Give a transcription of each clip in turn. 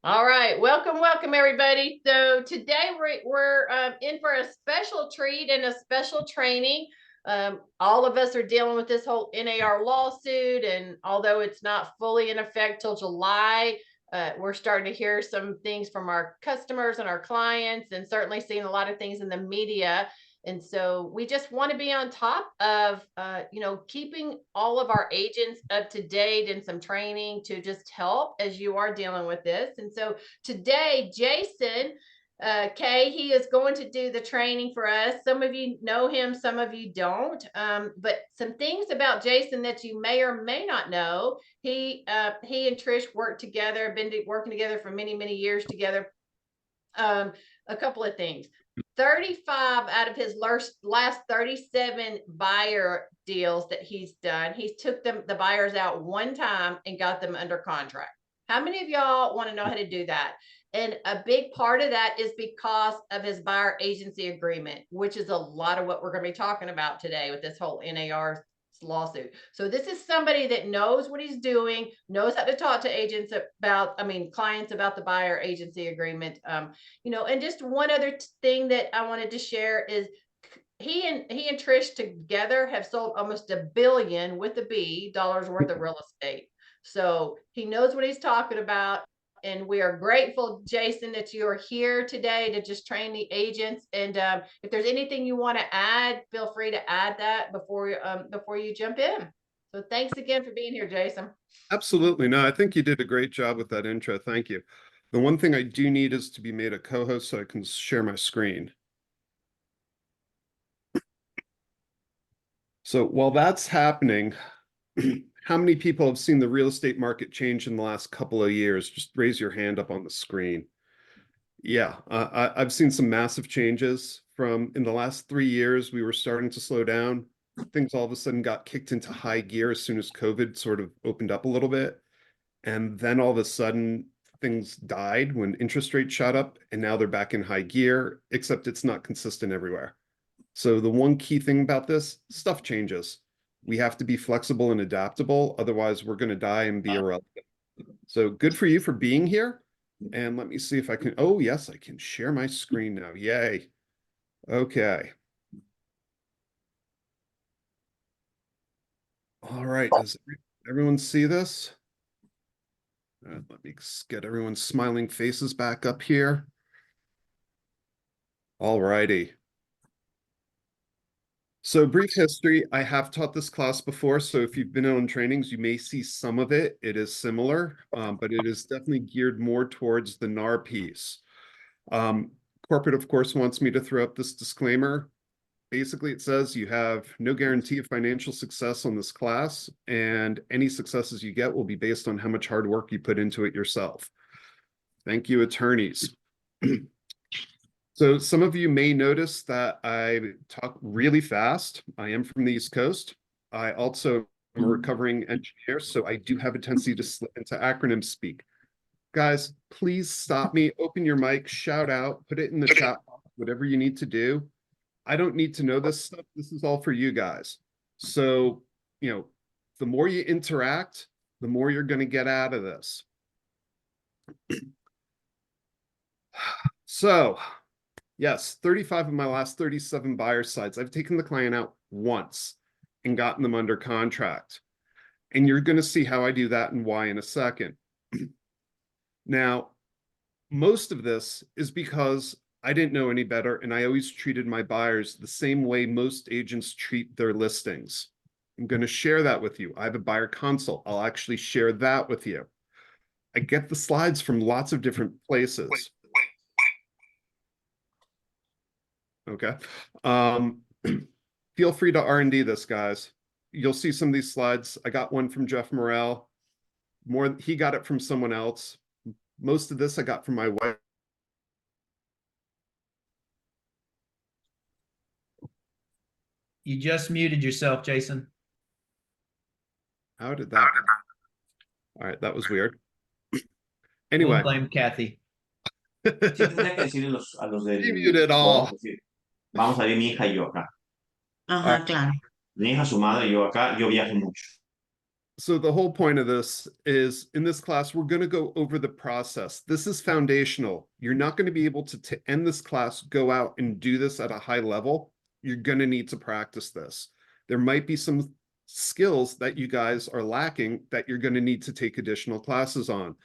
All right, welcome everybody. So today we're in for a special treat and a special training. All of us are dealing with this whole NAR lawsuit, and although it's not fully in effect till July, we're starting to hear some things from our customers and our clients, and certainly seeing a lot of things in the media. And so we just want to be on top of, keeping all of our agents up to date and some training to just help as you are dealing with this. And so today, Jason, Kay, he is going to do the training for us. Some of you know him, some of you don't. But some things about Jason that you may or may not know. He and Trish worked together, been working together for many years together. A couple of things. 35 out of his last 37 buyer deals that he's done, he's took the buyers out one time and got them under contract. How many of y'all want to know how to do that? And a big part of that is because of his buyer agency agreement, which is a lot of what we're going to be talking about today with this whole NAR lawsuit. So this is somebody that knows what he's doing, knows how to talk to agents clients about the buyer agency agreement. And just one other thing that I wanted to share is he and Trish together have sold almost $1 billion with a B dollars worth of real estate. So he knows what he's talking about. And we are grateful, Jason, that you are here today to just train the agents. And if there's anything you want to add, feel free to add that before you jump in. So thanks again for being here, Jason. Absolutely. No, I think you did a great job with that intro. Thank you. The one thing I do need is to be made a co-host so I can share my screen. So while that's happening, how many people have seen the real estate market change in the last couple of years? Just raise your hand up on the screen. Yeah, I've seen some massive changes from in the last 3 years. We were starting to slow down. Things all of a sudden got kicked into high gear as soon as COVID sort of opened up a little bit. And then all of a sudden things died when interest rates shot up, and now they're back in high gear, except it's not consistent everywhere. So the one key thing about this, stuff changes. We have to be flexible and adaptable. Otherwise, we're going to die and be irrelevant. So good for you for being here. And let me see if I can. Oh, yes, I can share my screen now. Yay. Okay. All right. Does everyone see this? Let me get everyone's smiling faces back up here. All righty. So brief history, I have taught this class before, so if you've been on trainings, you may see some of it. It is similar, but it is definitely geared more towards the NAR piece. Corporate, of course, wants me to throw up this disclaimer. Basically, it says you have no guarantee of financial success on this class, and any successes you get will be based on how much hard work you put into it yourself. Thank you, attorneys. So some of you may notice that I talk really fast. I am from the East Coast. I also am a recovering engineer, so I do have a tendency to slip into acronym speak. Guys, please stop me, open your mic, shout out, put it in the chat box, whatever you need to do. I don't need to know this stuff. This is all for you guys. So, the more you interact, the more you're going to get out of this. So, yes, 35 of my last 37 buyer sites, I've taken the client out once and gotten them under contract. And you're going to see how I do that and why in a second. Now, most of this is because I didn't know any better, and I always treated my buyers the same way most agents treat their listings. I'm going to share that with you. I have a buyer consult. I'll actually share that with you. I get the slides from lots of different places. Okay. Feel free to R&D this, guys. You'll see some of these slides. I got one from Jeff Morrell. He got it from someone else. Most of this I got from my wife. You just muted yourself, Jason. How did that happen? All right, that was weird. Anyway. We'll blame Kathy. Sí, tendría que decirle a los del... He muted all. Vamos a ver mi hija y yo acá. Ajá, claro. Mi hija, su madre y yo acá. Yo viajo mucho. So the whole point of this is in this class, we're going to go over the process. This is foundational. You're not going to be able to end this class, go out and do this at a high level. You're going to need to practice this. There might be some skills that you guys are lacking that you're going to need to take additional classes on.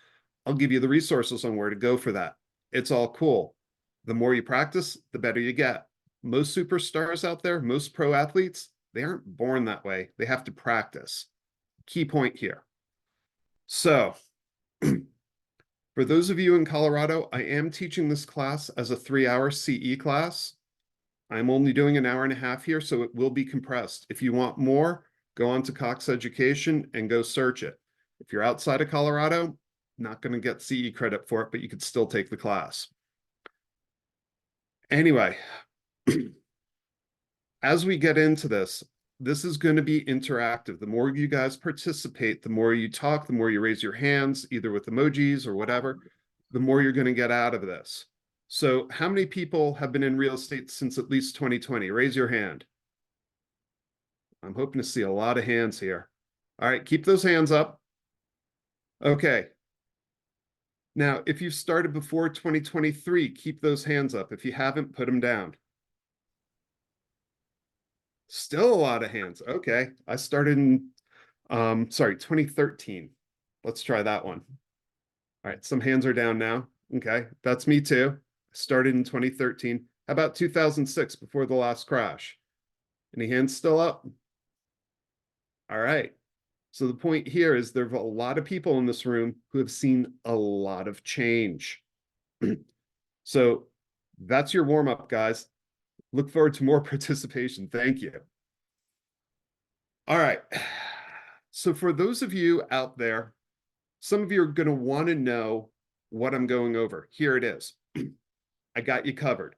I'll give you the resources on where to go for that. It's all cool. The more you practice, the better you get. Most superstars out there, most pro athletes, they aren't born that way. They have to practice. Key point here. So for those of you in Colorado, I am teaching this class as a 3-hour CE class. I'm only doing an hour and a half here, so it will be compressed. If you want more, go on to Cox Education and go search it. If you're outside of Colorado, not going to get CE credit for it, but you could still take the class. Anyway, as we get into this, this is going to be interactive. The more you guys participate, the more you talk, the more you raise your hands, either with emojis or whatever, the more you're going to get out of this. So how many people have been in real estate since at least 2020? Raise your hand. I'm hoping to see a lot of hands here. All right, keep those hands up. Okay. Now, if you've started before 2023, keep those hands up. If you haven't, put them down. Still a lot of hands. Okay. I started in, 2013. Let's try that one. All right. Some hands are down now. Okay. That's me too. Started in 2013. How about 2006 before the last crash? Any hands still up? All right. So the point here is there are a lot of people in this room who have seen a lot of change. So that's your warm up, guys. Look forward to more participation. Thank you. All right. So for those of you out there, some of you are going to want to know what I'm going over. Here it is. I got you covered.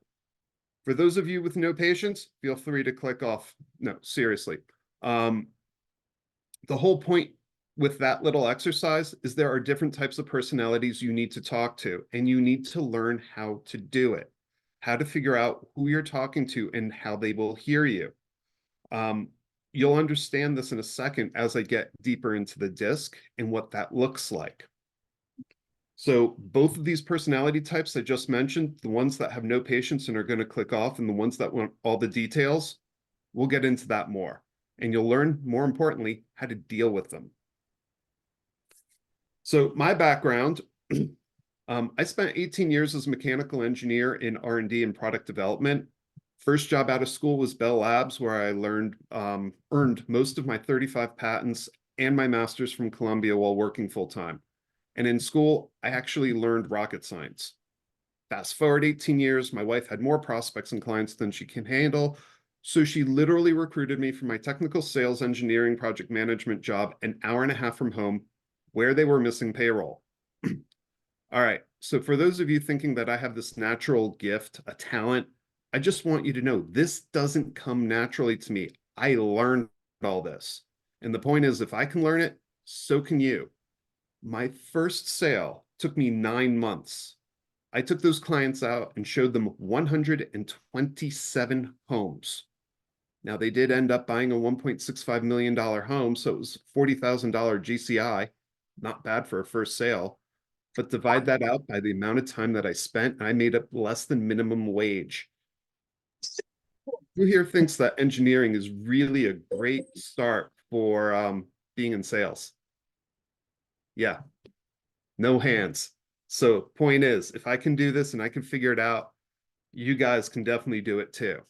For those of you with no patience, feel free to click off. No, seriously. The whole point with that little exercise is there are different types of personalities you need to talk to, and you need to learn how to do it, how to figure out who you're talking to and how they will hear you. You'll understand this in a second as I get deeper into the disc and what that looks like. So both of these personality types I just mentioned, the ones that have no patience and are going to click off and the ones that want all the details, we'll get into that more. And you'll learn, more importantly, how to deal with them. So my background, I spent 18 years as a mechanical engineer in R&D and product development. First job out of school was Bell Labs, where I earned most of my 35 patents and my master's from Columbia while working full-time. And in school, I actually learned rocket science. Fast forward 18 years, my wife had more prospects and clients than she can handle. So she literally recruited me for my technical sales engineering project management job an hour and a half from home, where they were missing payroll. All right, so for those of you thinking that I have this natural gift, a talent, I just want you to know this doesn't come naturally to me. I learned all this. And the point is, if I can learn it, so can you. My first sale took me 9 months. I took those clients out and showed them 127 homes. Now, they did end up buying a $1.65 million home, so it was $40,000 GCI. Not bad for a first sale. But divide that out by the amount of time that I spent, and I made up less than minimum wage. Who here thinks that engineering is really a great start for being in sales? Yeah, no hands. So point is, if I can do this and I can figure it out, you guys can definitely do it too.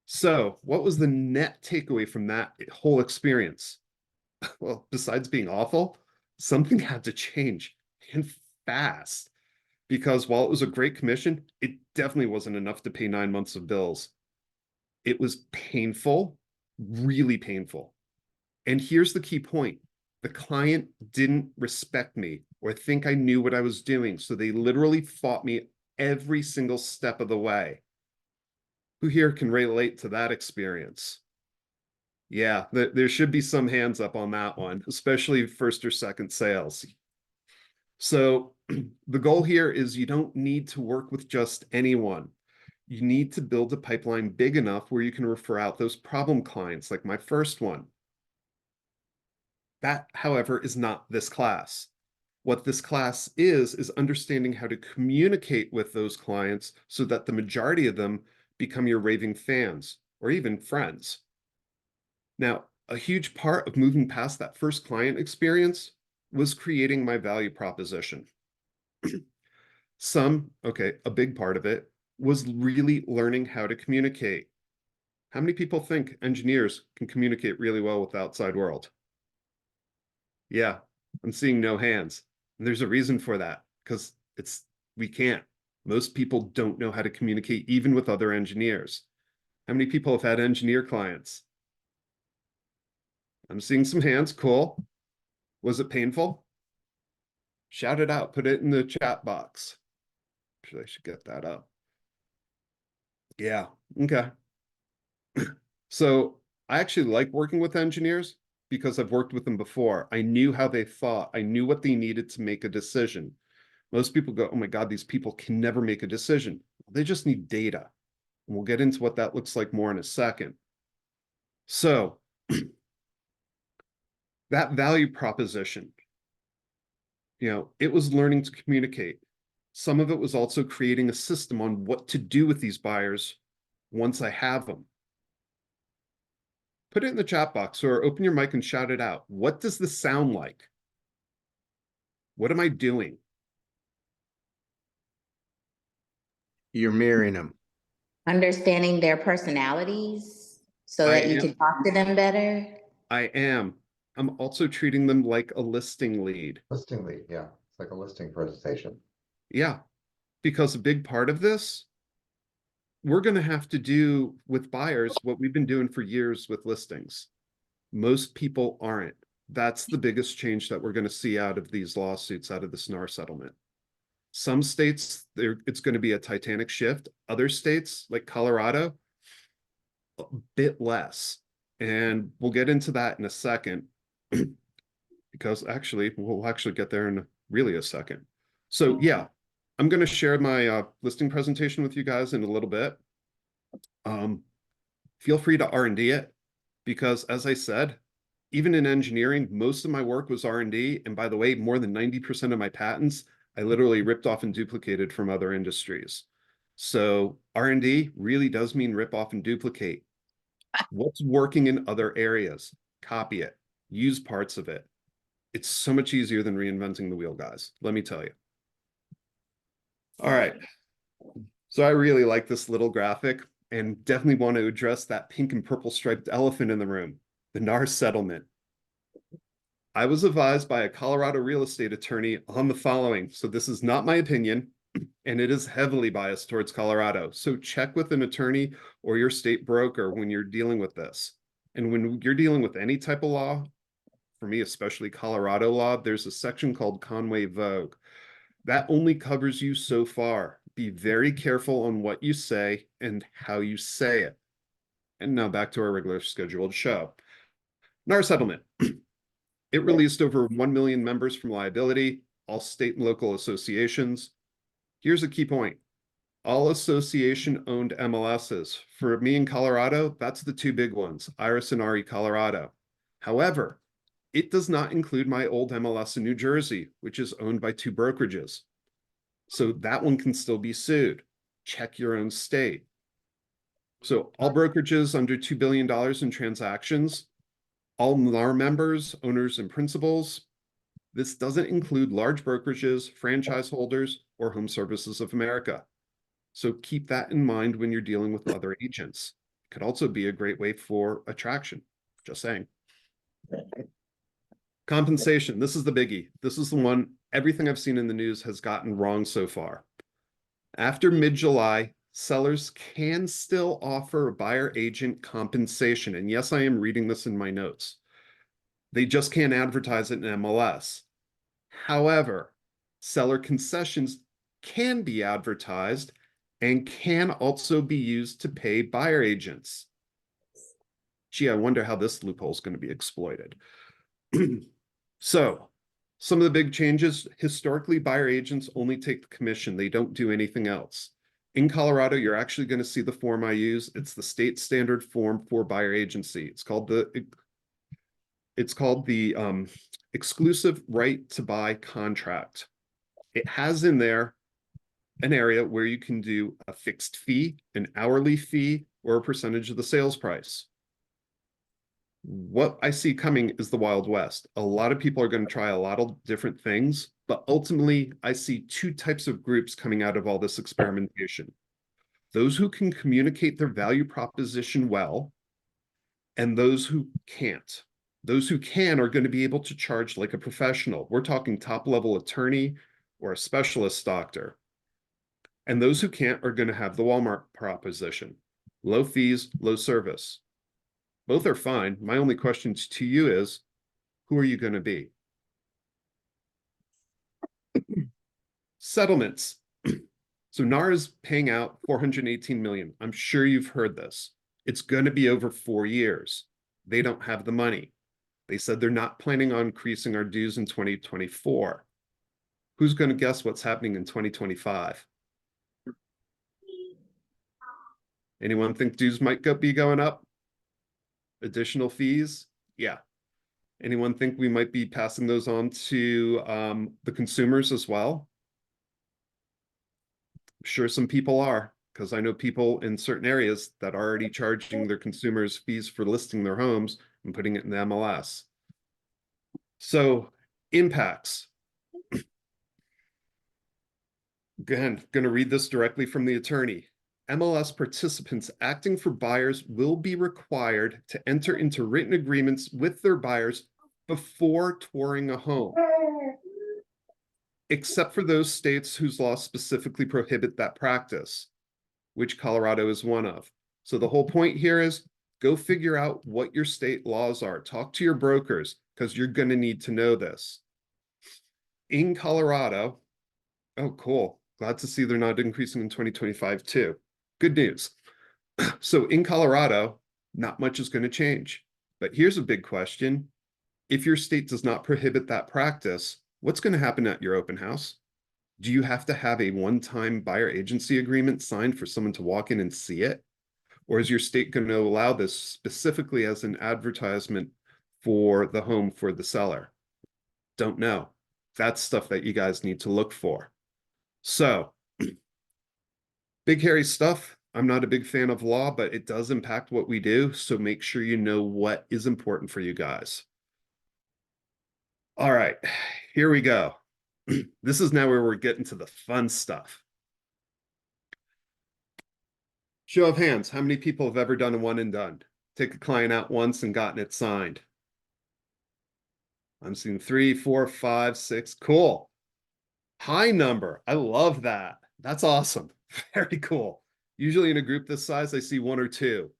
So what was the net takeaway from that whole experience? Well, besides being awful, something had to change, and fast. Because while it was a great commission, it definitely wasn't enough to pay 9 months of bills. It was painful, really painful. And here's the key point. The client didn't respect me or think I knew what I was doing. So they literally fought me every single step of the way. Who here can relate to that experience? Yeah, there should be some hands up on that one, especially first or second sales. So the goal here is you don't need to work with just anyone. You need to build a pipeline big enough where you can refer out those problem clients, like my first one. That, however, is not this class. What this class is understanding how to communicate with those clients so that the majority of them become your raving fans or even friends. Now, a huge part of moving past that first client experience was creating my value proposition. A big part of it was really learning how to communicate. How many people think engineers can communicate really well with the outside world? Yeah, I'm seeing no hands. And there's a reason for that, because we can't. Most people don't know how to communicate even with other engineers. How many people have had engineer clients? I'm seeing some hands. Cool. Was it painful? Shout it out. Put it in the chat box. I should get that up. Yeah. Okay. So I actually like working with engineers because I've worked with them before. I knew how they thought. I knew what they needed to make a decision. Most people go, oh my God, these people can never make a decision. They just need data. And we'll get into what that looks like more in a second. So that value proposition, it was learning to communicate. Some of it was also creating a system on what to do with these buyers once I have them. Put it in the chat box or open your mic and shout it out. What does this sound like? What am I doing? You're mirroring them. Understanding their personalities so that you can talk to them better. I am. I'm also treating them like a listing lead. Listing lead, yeah. It's like a listing presentation. Yeah, because a big part of this, we're going to have to do with buyers what we've been doing for years with listings. Most people aren't. That's the biggest change that we're going to see out of these lawsuits, out of this NAR settlement. Some states, it's going to be a titanic shift. Other states, like Colorado, a bit less. And we'll get into that in a second, because we'll actually get there in really a second. So yeah, I'm going to share my listing presentation with you guys in a little bit. Feel free to R&D it, because as I said, even in engineering, most of my work was R&D. And by the way, more than 90% of my patents, I literally ripped off and duplicated from other industries. So R&D really does mean rip off and duplicate. What's working in other areas? Copy it, use parts of it. It's so much easier than reinventing the wheel, guys. Let me tell you. All right. So I really like this little graphic and definitely want to address that pink and purple striped elephant in the room, the NAR settlement. I was advised by a Colorado real estate attorney on the following. So this is not my opinion, and it is heavily biased towards Colorado. So check with an attorney or your state broker when you're dealing with this. And when you're dealing with any type of law, for me, especially Colorado law, there's a section called Conway Vogue. That only covers you so far. Be very careful on what you say and how you say it. And now back to our regular scheduled show. NAR settlement. It released over 1 million members from liability, all state and local associations. Here's a key point. All association-owned MLSs. For me in Colorado, that's the two big ones, Iris and RE Colorado. However, it does not include my old MLS in New Jersey, which is owned by two brokerages. So that one can still be sued. Check your own state. So all brokerages under $2 billion in transactions, all NAR members, owners, and principals. This doesn't include large brokerages, franchise holders, or Home Services of America. So keep that in mind when you're dealing with other agents. It could also be a great way for attraction. Just saying. Compensation. This is the biggie. This is the one everything I've seen in the news has gotten wrong so far. After mid-July, sellers can still offer a buyer agent compensation. And yes, I am reading this in my notes. They just can't advertise it in MLS. However, seller concessions can be advertised and can also be used to pay buyer agents. Gee, I wonder how this loophole is going to be exploited. So, some of the big changes, historically, buyer agents only take the commission. They don't do anything else. In Colorado, you're actually going to see the form I use. It's the state standard form for buyer agency. It's called the It's called the exclusive right to buy contract. It has in there an area where you can do a fixed fee, an hourly fee, or a percentage of the sales price. What I see coming is the Wild West. A lot of people are going to try a lot of different things, but ultimately I see two types of groups coming out of all this experimentation. Those who can communicate their value proposition well, and those who can't. Those who can are going to be able to charge like a professional. We're talking top-level attorney or a specialist doctor. And those who can't are going to have the Walmart proposition. Low fees, low service. Both are fine. My only question to you is, who are you going to be? Settlements. So NAR is paying out $418 million. I'm sure you've heard this. It's going to be over 4 years. They don't have the money. They said they're not planning on increasing our dues in 2024. Who's going to guess what's happening in 2025? Anyone think dues might be going up? Additional fees? Yeah. Anyone think we might be passing those on to the consumers as well? I'm sure some people are, because I know people in certain areas that are already charging their consumers fees for listing their homes and putting it in the MLS. So impacts. Again, going to read this directly from the attorney. MLS participants acting for buyers will be required to enter into written agreements with their buyers before touring a home, except for those states whose laws specifically prohibit that practice, which Colorado is one of. So the whole point here is go figure out what your state laws are. Talk to your brokers, because you're going to need to know this. In Colorado, oh, cool. Glad to see they're not increasing in 2025 too. Good news. So in Colorado, not much is going to change. But here's a big question. If your state does not prohibit that practice, what's going to happen at your open house? Do you have to have a one-time buyer agency agreement signed for someone to walk in and see it? Or is your state going to allow this specifically as an advertisement for the home for the seller? Don't know. That's stuff that you guys need to look for. So, big hairy stuff. I'm not a big fan of law, but it does impact what we do. So make sure you know what is important for you guys. All right, here we go. This is now where we're getting to the fun stuff. Show of hands, how many people have ever done a one and done? Take a client out once and gotten it signed. I'm seeing 3, 4, 5, 6. Cool. High number. I love that. That's awesome. Very cool. Usually in a group this size, I see 1 or 2.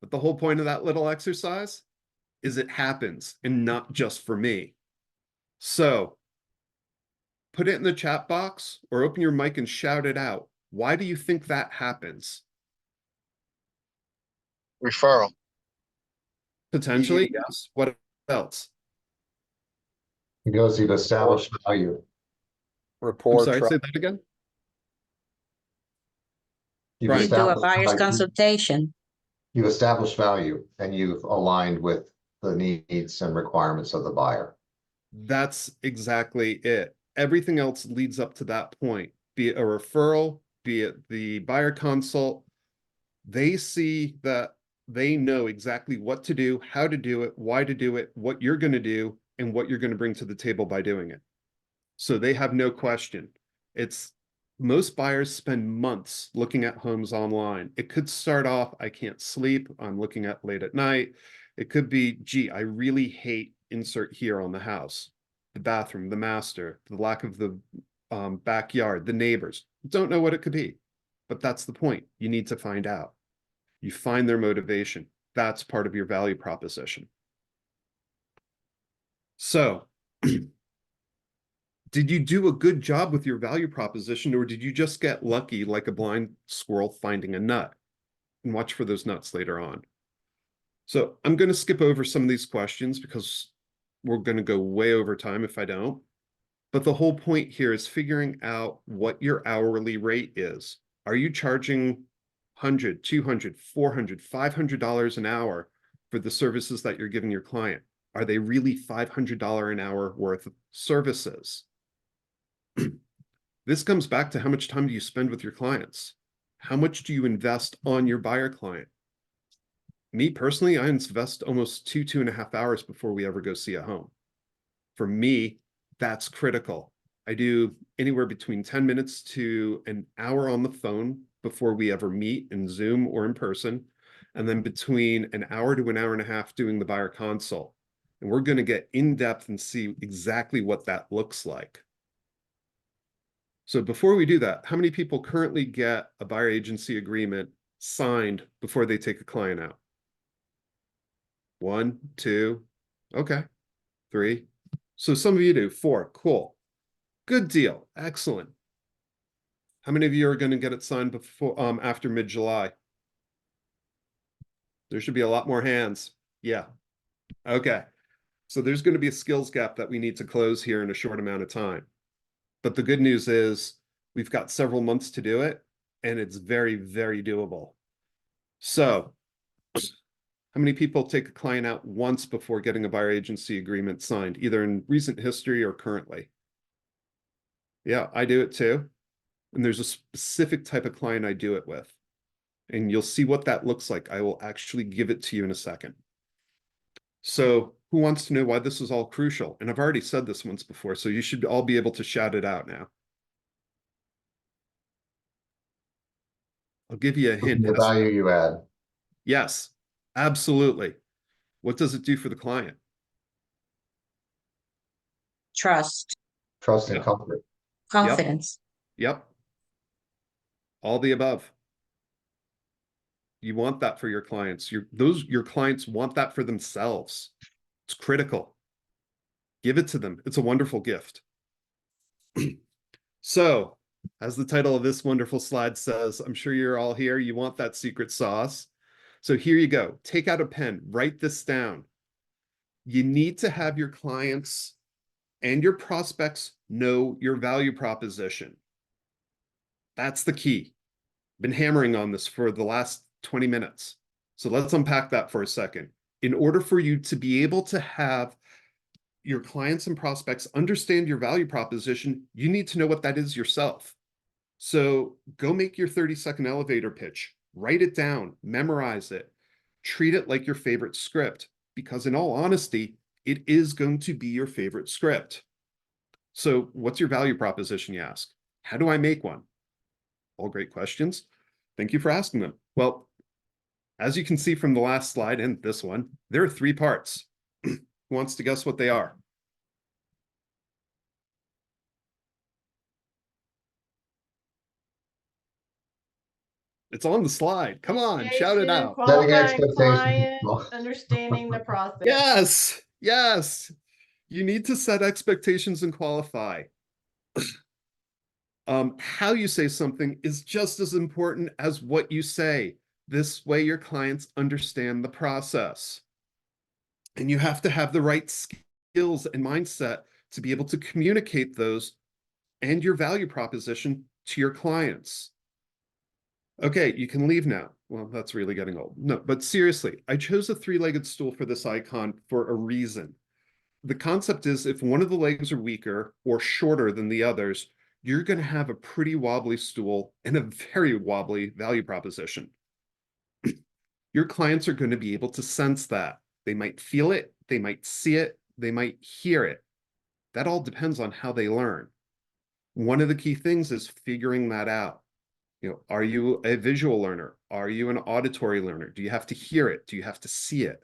But the whole point of that little exercise is it happens and not just for me. So put it in the chat box or open your mic and shout it out. Why do you think that happens? Referral. Potentially, yes. What else? Because you've established value. I'm Rapport, sorry, trust. say that again. You've Right. You do a established buyer's value. consultation. You've established value and you've aligned with the needs and requirements of the buyer. That's exactly it. Everything else leads up to that point, be it a referral, be it the buyer consult. They see that they know exactly what to do, how to do it, why to do it, what you're going to do, and what you're going to bring to the table by doing it. So they have no question. It's most buyers spend months looking at homes online. It could start off, I can't sleep, I'm looking at late at night. It could be, gee, I really hate insert here on the house, the bathroom, the master, the lack of the backyard, the neighbors. Don't know what it could be, but that's the point. You need to find out. You find their motivation. That's part of your value proposition. So, did you do a good job with your value proposition, or did you just get lucky like a blind squirrel finding a nut? And watch for those nuts later on. So I'm going to skip over some of these questions because we're going to go way over time if I don't. But the whole point here is figuring out what your hourly rate is. Are you charging $100, $200, $400, $500 an hour for the services that you're giving your client? Are they really $500 an hour worth of services? This comes back to how much time do you spend with your clients? How much do you invest on your buyer client? Me personally, I invest almost 2.5 hours before we ever go see a home. For me, that's critical. I do anywhere between 10 minutes to an hour on the phone before we ever meet in Zoom or in person, and then between an hour to an hour and a half doing the buyer consult. And we're going to get in depth and see exactly what that looks like. So before we do that, how many people currently get a buyer agency agreement signed before they take a client out? 1, 2, okay, 3. So some of you do. 4, cool. Good deal, excellent. How many of you are going to get it signed before after mid-July? There should be a lot more hands. Yeah, okay. So there's going to be a skills gap that we need to close here in a short amount of time. But the good news is we've got several months to do it, and it's very, very doable. So how many people take a client out once before getting a buyer agency agreement signed, either in recent history or currently? Yeah, I do it too. And there's a specific type of client I do it with. And you'll see what that looks like. I will actually give it to you in a second. So who wants to know why this is all crucial? And I've already said this once before, so you should all be able to shout it out now. I'll give you a hint. The value you add. Yes, absolutely. What does it do for the client? Trust, Trust and Yeah. comfort. confidence. Yep. All the above. You want that for your clients. Your clients want that for themselves. It's critical. Give it to them. It's a wonderful gift. So, as the title of this wonderful slide says, I'm sure you're all here. You want that secret sauce. So here you go. Take out a pen. Write this down. You need to have your clients and your prospects know your value proposition. That's the key. Been hammering on this for the last 20 minutes. So let's unpack that for a second. In order for you to be able to have your clients and prospects understand your value proposition, you need to know what that is yourself. So go make your 30-second elevator pitch, write it down, memorize it, treat it like your favorite script, because in all honesty, it is going to be your favorite script. So what's your value proposition, you ask? How do I make one? All great questions. Thank you for asking them. Well, as you can see from the last slide and this one, there are 3 parts. Who wants to guess what they are? It's on the slide. Come on, shout it out. Setting Qualifying expectations. client, understanding the process. Yes, yes. You need to set expectations and qualify. How you say something is just as important as what you say. This way your clients understand the process. And you have to have the right skills and mindset to be able to communicate those and your value proposition to your clients. Okay, you can leave now. Well, that's really getting old. No, but seriously, I chose a 3-legged stool for this icon for a reason. The concept is if one of the legs are weaker or shorter than the others, you're going to have a pretty wobbly stool and a very wobbly value proposition. Your clients are going to be able to sense that. They might feel it, they might see it, they might hear it. That all depends on how they learn. One of the key things is figuring that out. You know, are you a visual learner? Are you an auditory learner? Do you have to hear it? Do you have to see it?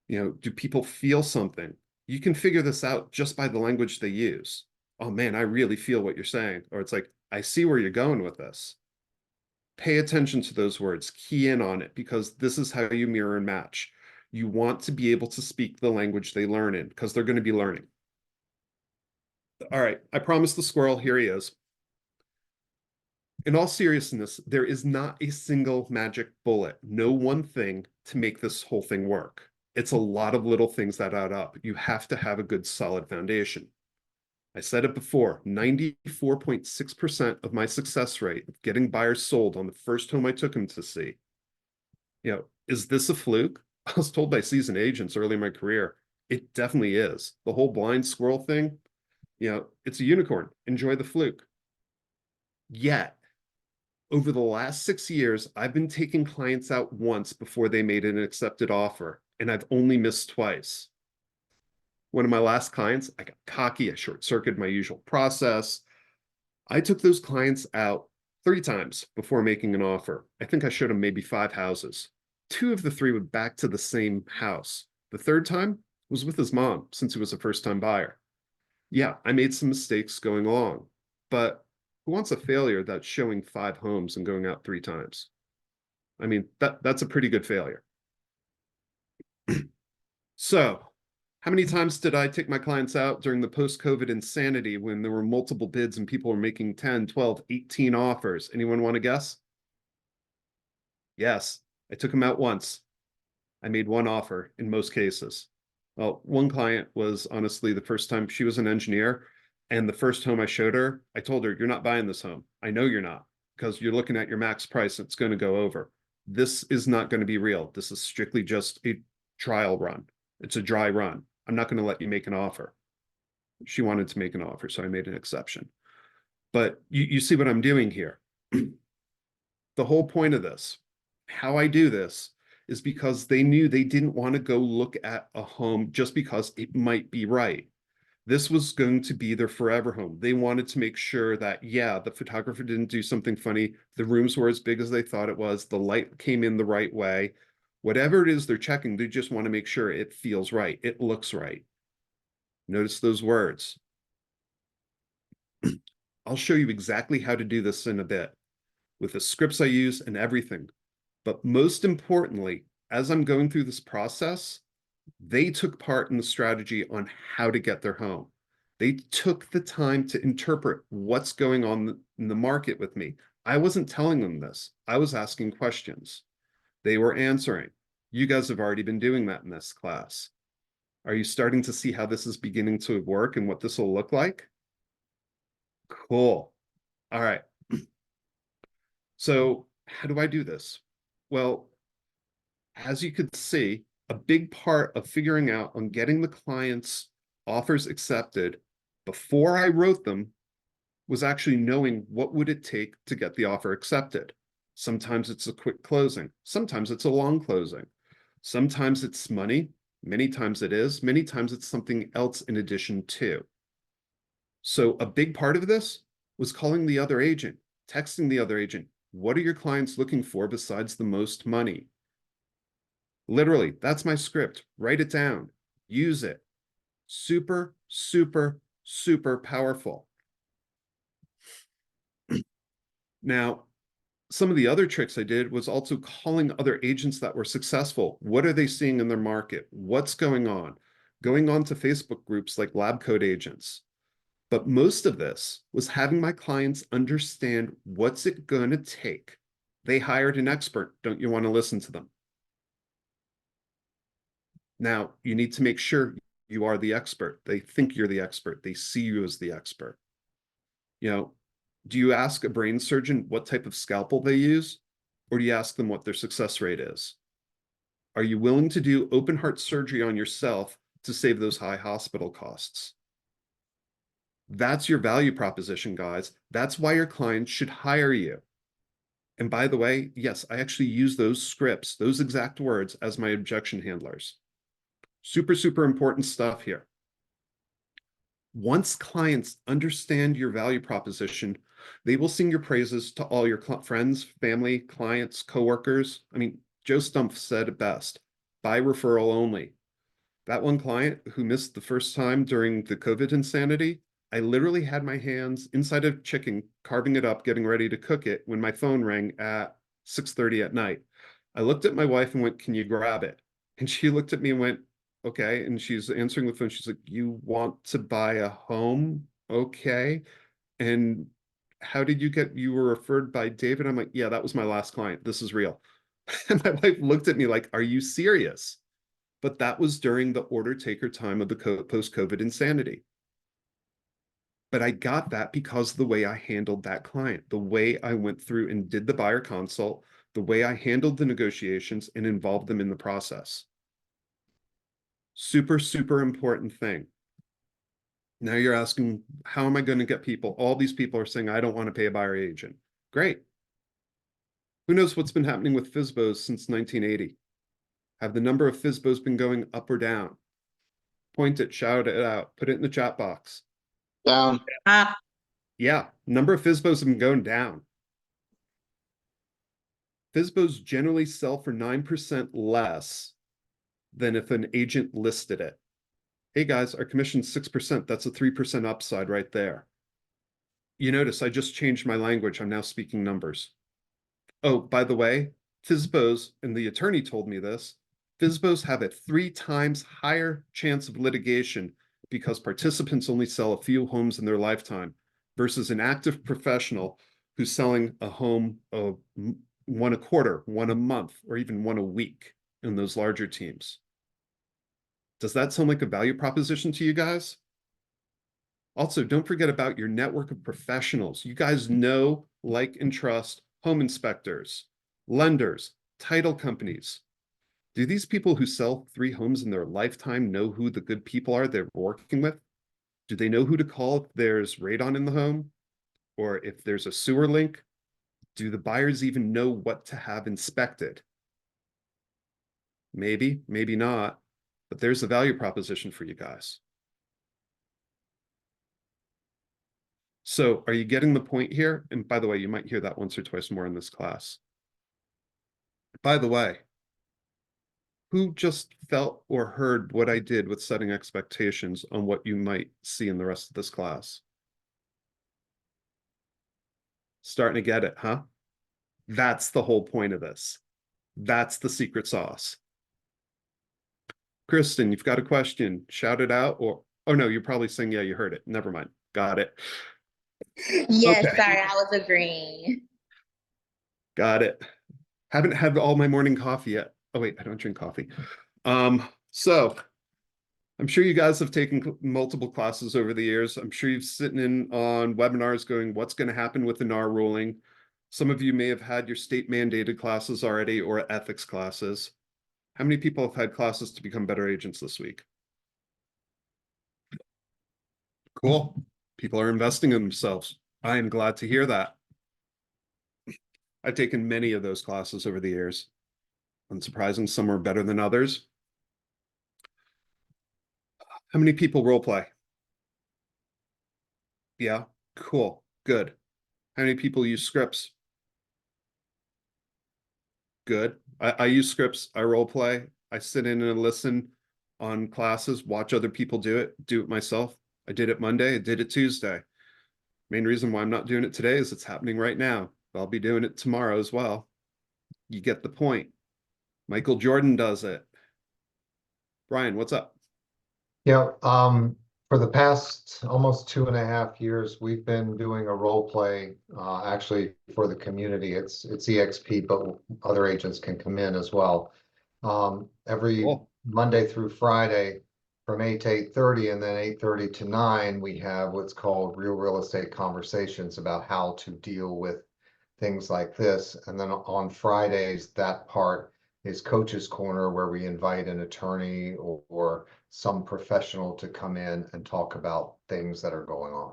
You know, do people feel something? You can figure this out just by the language they use. Oh man, I really feel what you're saying. Or it's like, I see where you're going with this. Pay attention to those words, key in on it, because this is how you mirror and match. You want to be able to speak the language they learn in, because they're going to be learning. All right, I promised the squirrel, here he is. In all seriousness, there is not a single magic bullet, no one thing to make this whole thing work. It's a lot of little things that add up. You have to have a good solid foundation. I said it before, 94.6% of my success rate of getting buyers sold on the first home I took them to see. You know, is this a fluke? I was told by seasoned agents early in my career, It definitely is. The whole blind squirrel thing, it's a unicorn. Enjoy the fluke. Yet, over the last 6 years, I've been taking clients out once before they made an accepted offer, and I've only missed twice. One of my last clients, I got cocky, I short-circuited my usual process. I took those clients out 3 times before making an offer. I think I showed them maybe 5 houses. 2 of the 3 were back to the same house. The third time was with his mom, since he was a first-time buyer. Yeah, I made some mistakes going along, but who wants a failure that's showing 5 homes and going out 3 times? I mean, that's a pretty good failure. So, how many times did I take my clients out during the post-COVID insanity when there were multiple bids and people were making 10, 12, 18 offers? Anyone want to guess? Yes, I took them out once. I made 1 offer in most cases. Well, one client was honestly the first time. She was an engineer, and the first home I showed her, I told her, you're not buying this home. I know you're not, because you're looking at your max price. It's going to go over. This is not going to be real. This is strictly just a trial run. It's a dry run. I'm not going to let you make an offer. She wanted to make an offer, so I made an exception. But you see what I'm doing here. The whole point of this, how I do this, is because they knew they didn't want to go look at a home just because it might be right. This was going to be their forever home. They wanted to make sure that, yeah, the photographer didn't do something funny. The rooms were as big as they thought it was. The light came in the right way. Whatever it is they're checking, they just want to make sure it feels right. It looks right. Notice those words. I'll show you exactly how to do this in a bit with the scripts I use and everything. But most importantly, as I'm going through this process, they took part in the strategy on how to get their home. They took the time to interpret what's going on in the market with me. I wasn't telling them this. I was asking questions. They were answering. You guys have already been doing that in this class. Are you starting to see how this is beginning to work and what this will look like? Cool. All right. So how do I do this? Well, as you could see, a big part of figuring out on getting the client's offers accepted before I wrote them was actually knowing what would it take to get the offer accepted. Sometimes it's a quick closing. Sometimes it's a long closing. Sometimes it's money. Many times it is. Many times it's something else in addition to. So a big part of this was calling the other agent, texting the other agent. What are your clients looking for besides the most money? Literally, that's my script. Write it down. Use it. Super, super, super powerful. Now, some of the other tricks I did was also calling other agents that were successful. What are they seeing in their market? What's going on? Going on to Facebook groups like Lab Code Agents. But most of this was having my clients understand what's it going to take. They hired an expert. Don't you want to listen to them? Now, you need to make sure you are the expert. They think you're the expert. They see you as the expert. Do you ask a brain surgeon what type of scalpel they use? Or do you ask them what their success rate is? Are you willing to do open heart surgery on yourself to save those high hospital costs? That's your value proposition, guys. That's why your clients should hire you. And by the way, yes, I actually use those scripts, those exact words as my objection handlers. Super, super important stuff here. Once clients understand your value proposition, they will sing your praises to all your friends, family, clients, coworkers. I mean, Joe Stumpf said it best, by referral only. That one client who missed the first time during the COVID insanity, I literally had my hands inside of chicken, carving it up, getting ready to cook it when my phone rang at 6:30 at night. I looked at my wife and went, "Can you grab it?" And she looked at me and went, "Okay." And she's answering the phone. She's like, "You want to buy a home? Okay. And how did you were referred by David?" I'm like, "Yeah, that was my last client. This is real." And my wife looked at me like, "Are you serious?" But that was during the order taker time of the post-COVID insanity. But I got that because of the way I handled that client, the way I went through and did the buyer consult, the way I handled the negotiations and involved them in the process. Super, super important thing. Now you're asking, how am I going to get people? All these people are saying, I don't want to pay a buyer agent. Great. Who knows what's been happening with FSBOs since 1980? Have the number of FSBOs been going up or down? Point it, shout it out, put it in the chat box. Down. Yeah, number of FSBOs have been going down. FSBOs generally sell for 9% less than if an agent listed it. Hey guys, our commission's 6%. That's a 3% upside right there. You notice I just changed my language. I'm now speaking numbers. Oh, by the way, FSBOs, and the attorney told me this, FSBOs have a 3 times higher chance of litigation because participants only sell a few homes in their lifetime versus an active professional who's selling a home of 1 a quarter, 1 a month, or even 1 a week in those larger teams. Does that sound like a value proposition to you guys? Also, don't forget about your network of professionals. You guys know, like, and trust home inspectors, lenders, title companies. Do these people who sell 3 homes in their lifetime know who the good people are they're working with? Do they know who to call if there's radon in the home? Or if there's a sewer link? Do the buyers even know what to have inspected? Maybe, maybe not, but there's a value proposition for you guys. So are you getting the point here? And by the way, you might hear that once or twice more in this class. By the way, who just felt or heard what I did with setting expectations on what you might see in the rest of this class? Starting to get it, huh? That's the whole point of this. That's the secret sauce. Kristen, you've got a question. Shout it out, or, oh no, you're probably saying, yeah, you heard it. Never mind. Got it. Yes, Okay. sorry, I was agreeing. Got it. Haven't had all my morning coffee yet. Oh wait, I don't drink coffee. So I'm sure you guys have taken multiple classes over the years. I'm sure you've sitting in on webinars going, what's going to happen with the NAR ruling? Some of you may have had your state mandated classes already or ethics classes. How many people have had classes to become better agents this week? Cool. People are investing in themselves. I am glad to hear that. I've taken many of those classes over the years. Unsurprising, some are better than others. How many people role play? Yeah, cool, good. How many people use scripts? Good. I use scripts, I role play, I sit in and listen on classes, watch other people do it myself. I did it Monday, I did it Tuesday. Main reason why I'm not doing it today is it's happening right now. I'll be doing it tomorrow as well. You get the point. Michael Jordan does it. Brian, what's up? Yeah, for the past almost 2.5 years, we've been doing a role play, actually for the community. It's EXP, but other agents can come in as well. Every Cool. Monday through Friday from 8 to 8:30, and then 8:30 to 9, we have what's called real estate conversations about how to deal with things like this. And then on Fridays, that part is Coach's Corner, where we invite an attorney or some professional to come in and talk about things that are going on.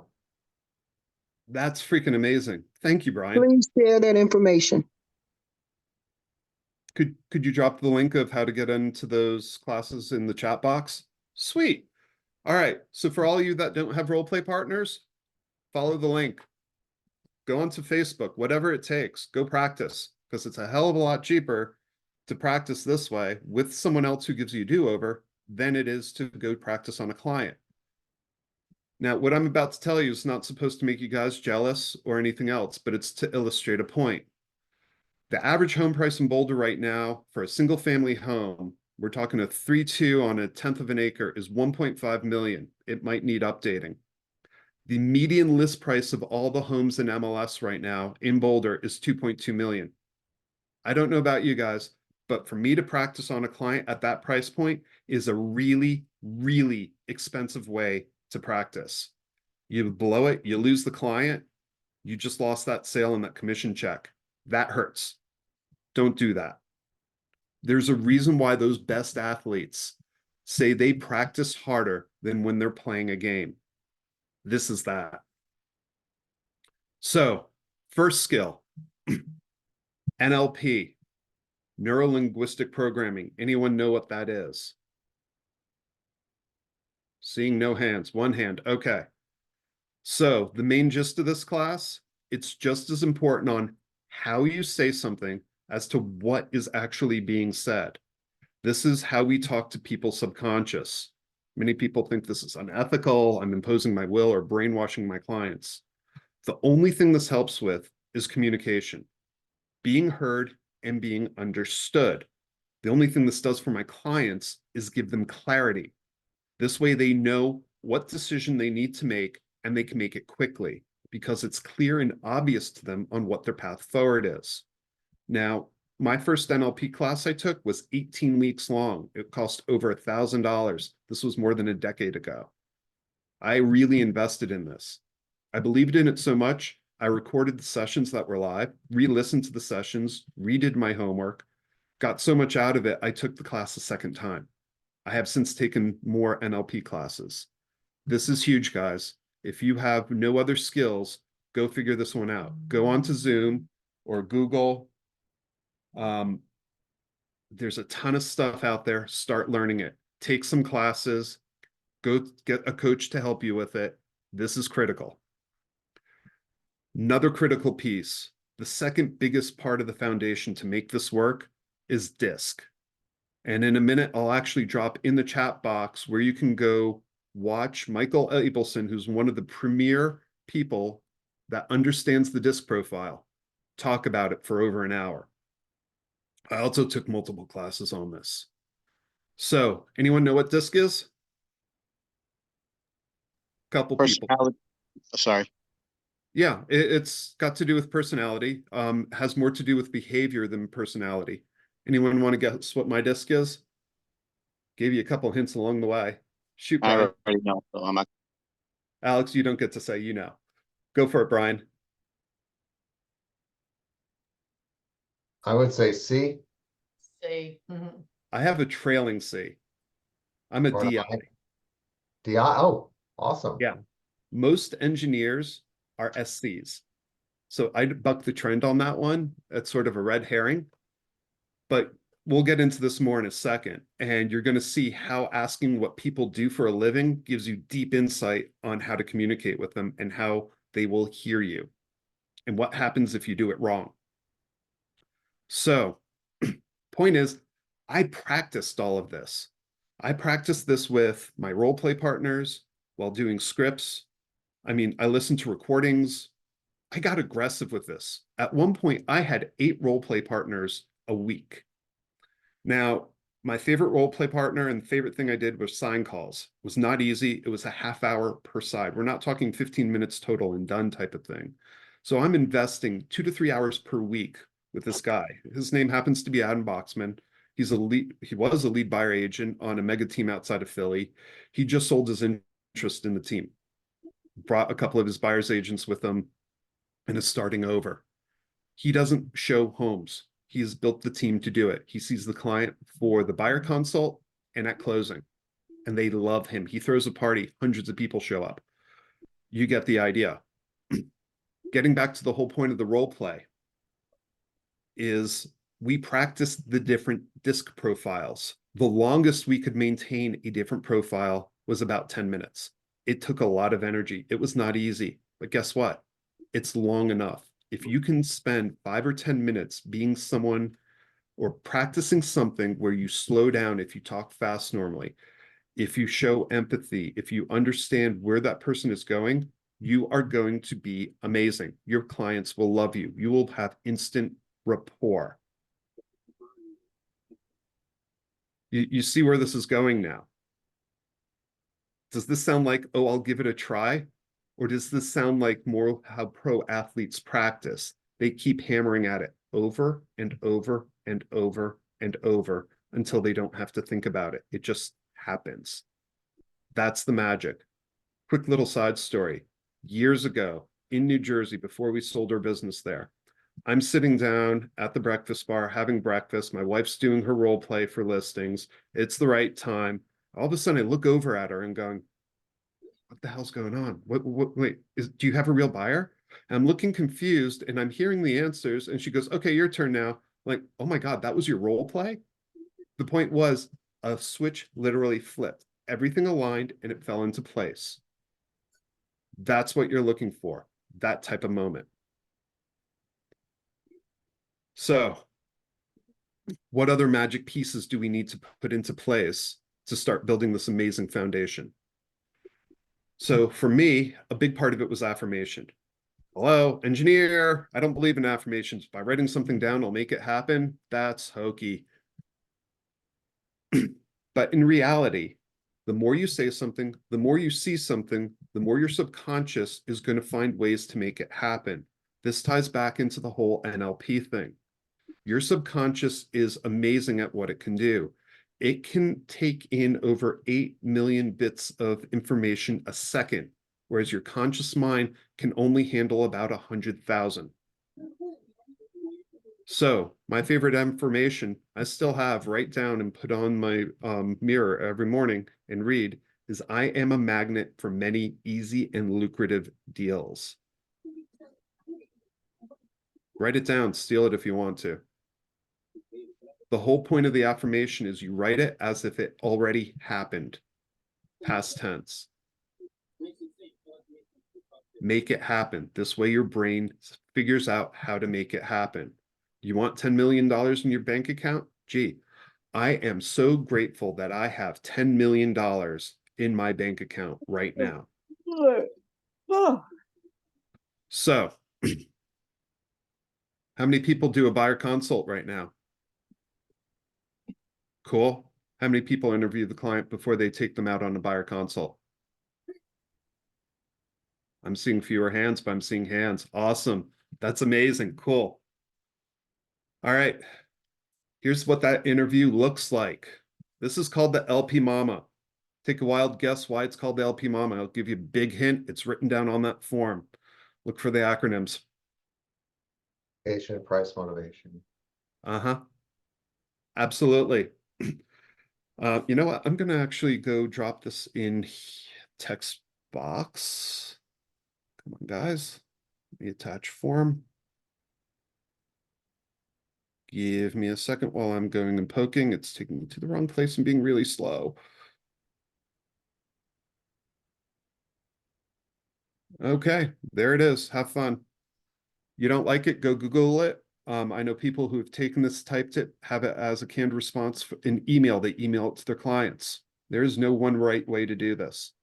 That's freaking amazing. Thank you, Brian. Please share that information. Could you drop the link of how to get into those classes in the chat box? Sweet. All right. So for all of you that don't have role play partners, follow the link. Go onto Facebook, whatever it takes. Go practice, because it's a hell of a lot cheaper to practice this way with someone else who gives you a do-over than it is to go practice on a client. Now, what I'm about to tell you is not supposed to make you guys jealous or anything else, but it's to illustrate a point. The average home price in Boulder right now for a single family home, we're talking a 3.2 on 1/10 of an acre, is 1.5 million. It might need updating. The median list price of all the homes in MLS right now in Boulder is 2.2 million. I don't know about you guys, but for me to practice on a client at that price point is a really, really expensive way to practice. You blow it, you lose the client, you just lost that sale and that commission check. That hurts. Don't do that. There's a reason why those best athletes say they practice harder than when they're playing a game. This is that. So, first skill, NLP, neuro-linguistic programming. Anyone know what that is? Seeing no hands, one hand. Okay. So the main gist of this class, it's just as important on how you say something as to what is actually being said. This is how we talk to people's subconscious. Many people think this is unethical, I'm imposing my will or brainwashing my clients. The only thing this helps with is communication, being heard and being understood. The only thing this does for my clients is give them clarity. This way they know what decision they need to make and they can make it quickly because it's clear and obvious to them on what their path forward is. Now, my first NLP class I took was 18 weeks long. It cost over $1,000. This was more than a decade ago. I really invested in this. I believed in it so much, I recorded the sessions that were live, re-listened to the sessions, redid my homework, got so much out of it, I took the class a second time. I have since taken more NLP classes. This is huge, guys. If you have no other skills, go figure this one out. Go onto Zoom or Google. There's a ton of stuff out there. Start learning it. Take some classes. Go get a coach to help you with it. This is critical. Another critical piece, the second biggest part of the foundation to make this work is DISC. And in a minute, I'll actually drop in the chat box where you can go watch Michael Abelson, who's one of the premier people that understands the DISC profile, talk about it for over an hour. I also took multiple classes on this. So, anyone know what DISC is? Couple people. Sorry. Yeah, it's got to do with personality, has more to do with behavior than personality. Anyone want to guess what my DISC is? Gave you a couple hints along the way. Shoot, I Brian. already know. So I'm not. Alex, you don't get to say you know. Go for it, Brian. I would say C. See. I have a trailing C. I'm a Or DI. DI. Oh, awesome. Yeah. Most engineers are SCs. So I'd buck the trend on that one. That's sort of a red herring. But we'll get into this more in a second. And you're going to see how asking what people do for a living gives you deep insight on how to communicate with them and how they will hear you and what happens if you do it wrong. So, point is, I practiced all of this. I practiced this with my role play partners while doing scripts. I mean, I listened to recordings. I got aggressive with this. At one point, I had 8 role play partners a week. Now, my favorite role play partner and the favorite thing I did was sign calls. It was not easy. It was a half hour per side. We're not talking 15 minutes total and done type of thing. So I'm investing 2 to 3 hours per week with this guy. His name happens to be Adam Boxman. He was a lead buyer agent on a mega team outside of Philly. He just sold his interest in the team, brought a couple of his buyer's agents with him, and is starting over. He doesn't show homes. He has built the team to do it. He sees the client for the buyer consult and at closing, and they love him. He throws a party, hundreds of people show up. You get the idea. Getting back to the whole point of the role play is we practiced the different DISC profiles. The longest we could maintain a different profile was about 10 minutes. It took a lot of energy. It was not easy, but guess what? It's long enough. If you can spend 5 or 10 minutes being someone or practicing something where you slow down, if you talk fast normally, if you show empathy, if you understand where that person is going, you are going to be amazing. Your clients will love you. You will have instant rapport. You see where this is going now. Does this sound like, oh, I'll give it a try? Or does this sound like more how pro athletes practice? They keep hammering at it over and over and over and over until they don't have to think about it. It just happens. That's the magic. Quick little side story. Years ago in New Jersey, before we sold our business there, I'm sitting down at the breakfast bar having breakfast. My wife's doing her role play for listings. It's the right time. All of a sudden I look over at her and going, what the hell's going on? Wait, do you have a real buyer? And I'm looking confused and I'm hearing the answers. And she goes, okay, your turn now. Like, oh my God, that was your role play? The point was a switch literally flipped. Everything aligned and it fell into place. That's what you're looking for, that type of moment. So what other magic pieces do we need to put into place to start building this amazing foundation? So for me, a big part of it was affirmation. Hello, engineer, I don't believe in affirmations. By writing something down, I'll make it happen. That's hokey. But in reality, the more you say something, the more you see something, the more your subconscious is going to find ways to make it happen. This ties back into the whole NLP thing. Your subconscious is amazing at what it can do. It can take in over 8 million bits of information a second, whereas your conscious mind can only handle about 100,000. So my favorite affirmation I still have write down and put on my mirror every morning and read is I am a magnet for many easy and lucrative deals. Write it down, steal it if you want to. The whole point of the affirmation is you write it as if it already happened, past tense. Make it happen. This way your brain figures out how to make it happen. You want $10 million in your bank account? Gee, I am so grateful that I have $10 million in my bank account right now. So, how many people do a buyer consult right now? Cool. How many people interview the client before they take them out on a buyer consult? I'm seeing fewer hands, but I'm seeing hands. Awesome. That's amazing. Cool. All right. Here's what that interview looks like. This is called the LP Mama. Take a wild guess why it's called the LP Mama. I'll give you a big hint. It's written down on that form. Look for the acronyms. Patient price motivation. Uh-huh. Absolutely. You know what? I'm going to actually go drop this in text box. Come on, guys. Let me attach form. Give me a second while I'm going and poking. It's taking me to the wrong place and being really slow. Okay, there it is. Have fun. You don't like it, go Google it. I know people who have taken this, typed it, have it as a canned response in email. They email it to their clients. There is no one right way to do this.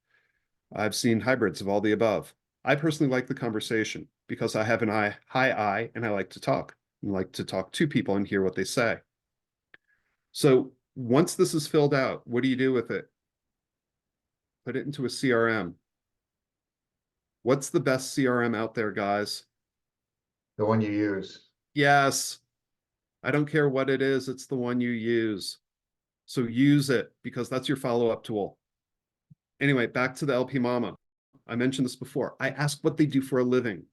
I've seen hybrids of all the above. I personally like the conversation because I have an high eye and I like to talk. I like to talk to people and hear what they say. So once this is filled out, what do you do with it? Put it into a CRM. What's the best CRM out there, guys? The one you use. Yes. I don't care what it is. It's the one you use. So use it because that's your follow-up tool. Anyway, back to the LP Mama. I mentioned this before. I ask what they do for a living.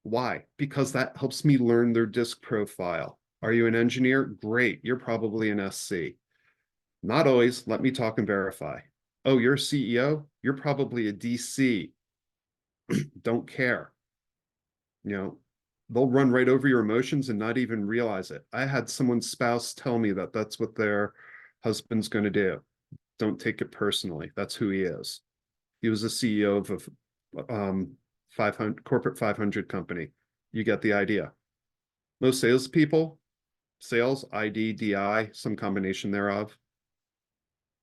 Why? Because that helps me learn their disc profile. Are you an engineer? Great. You're probably an SC. Not always. Let me talk and verify. Oh, you're a CEO? You're probably a DC. Don't care. You know, they'll run right over your emotions and not even realize it. I had someone's spouse tell me that that's what their husband's going to do. Don't take it personally. That's who he is. He was a CEO of a 500 corporate 500 company. You get the idea. Most salespeople, sales, ID, DI, some combination thereof.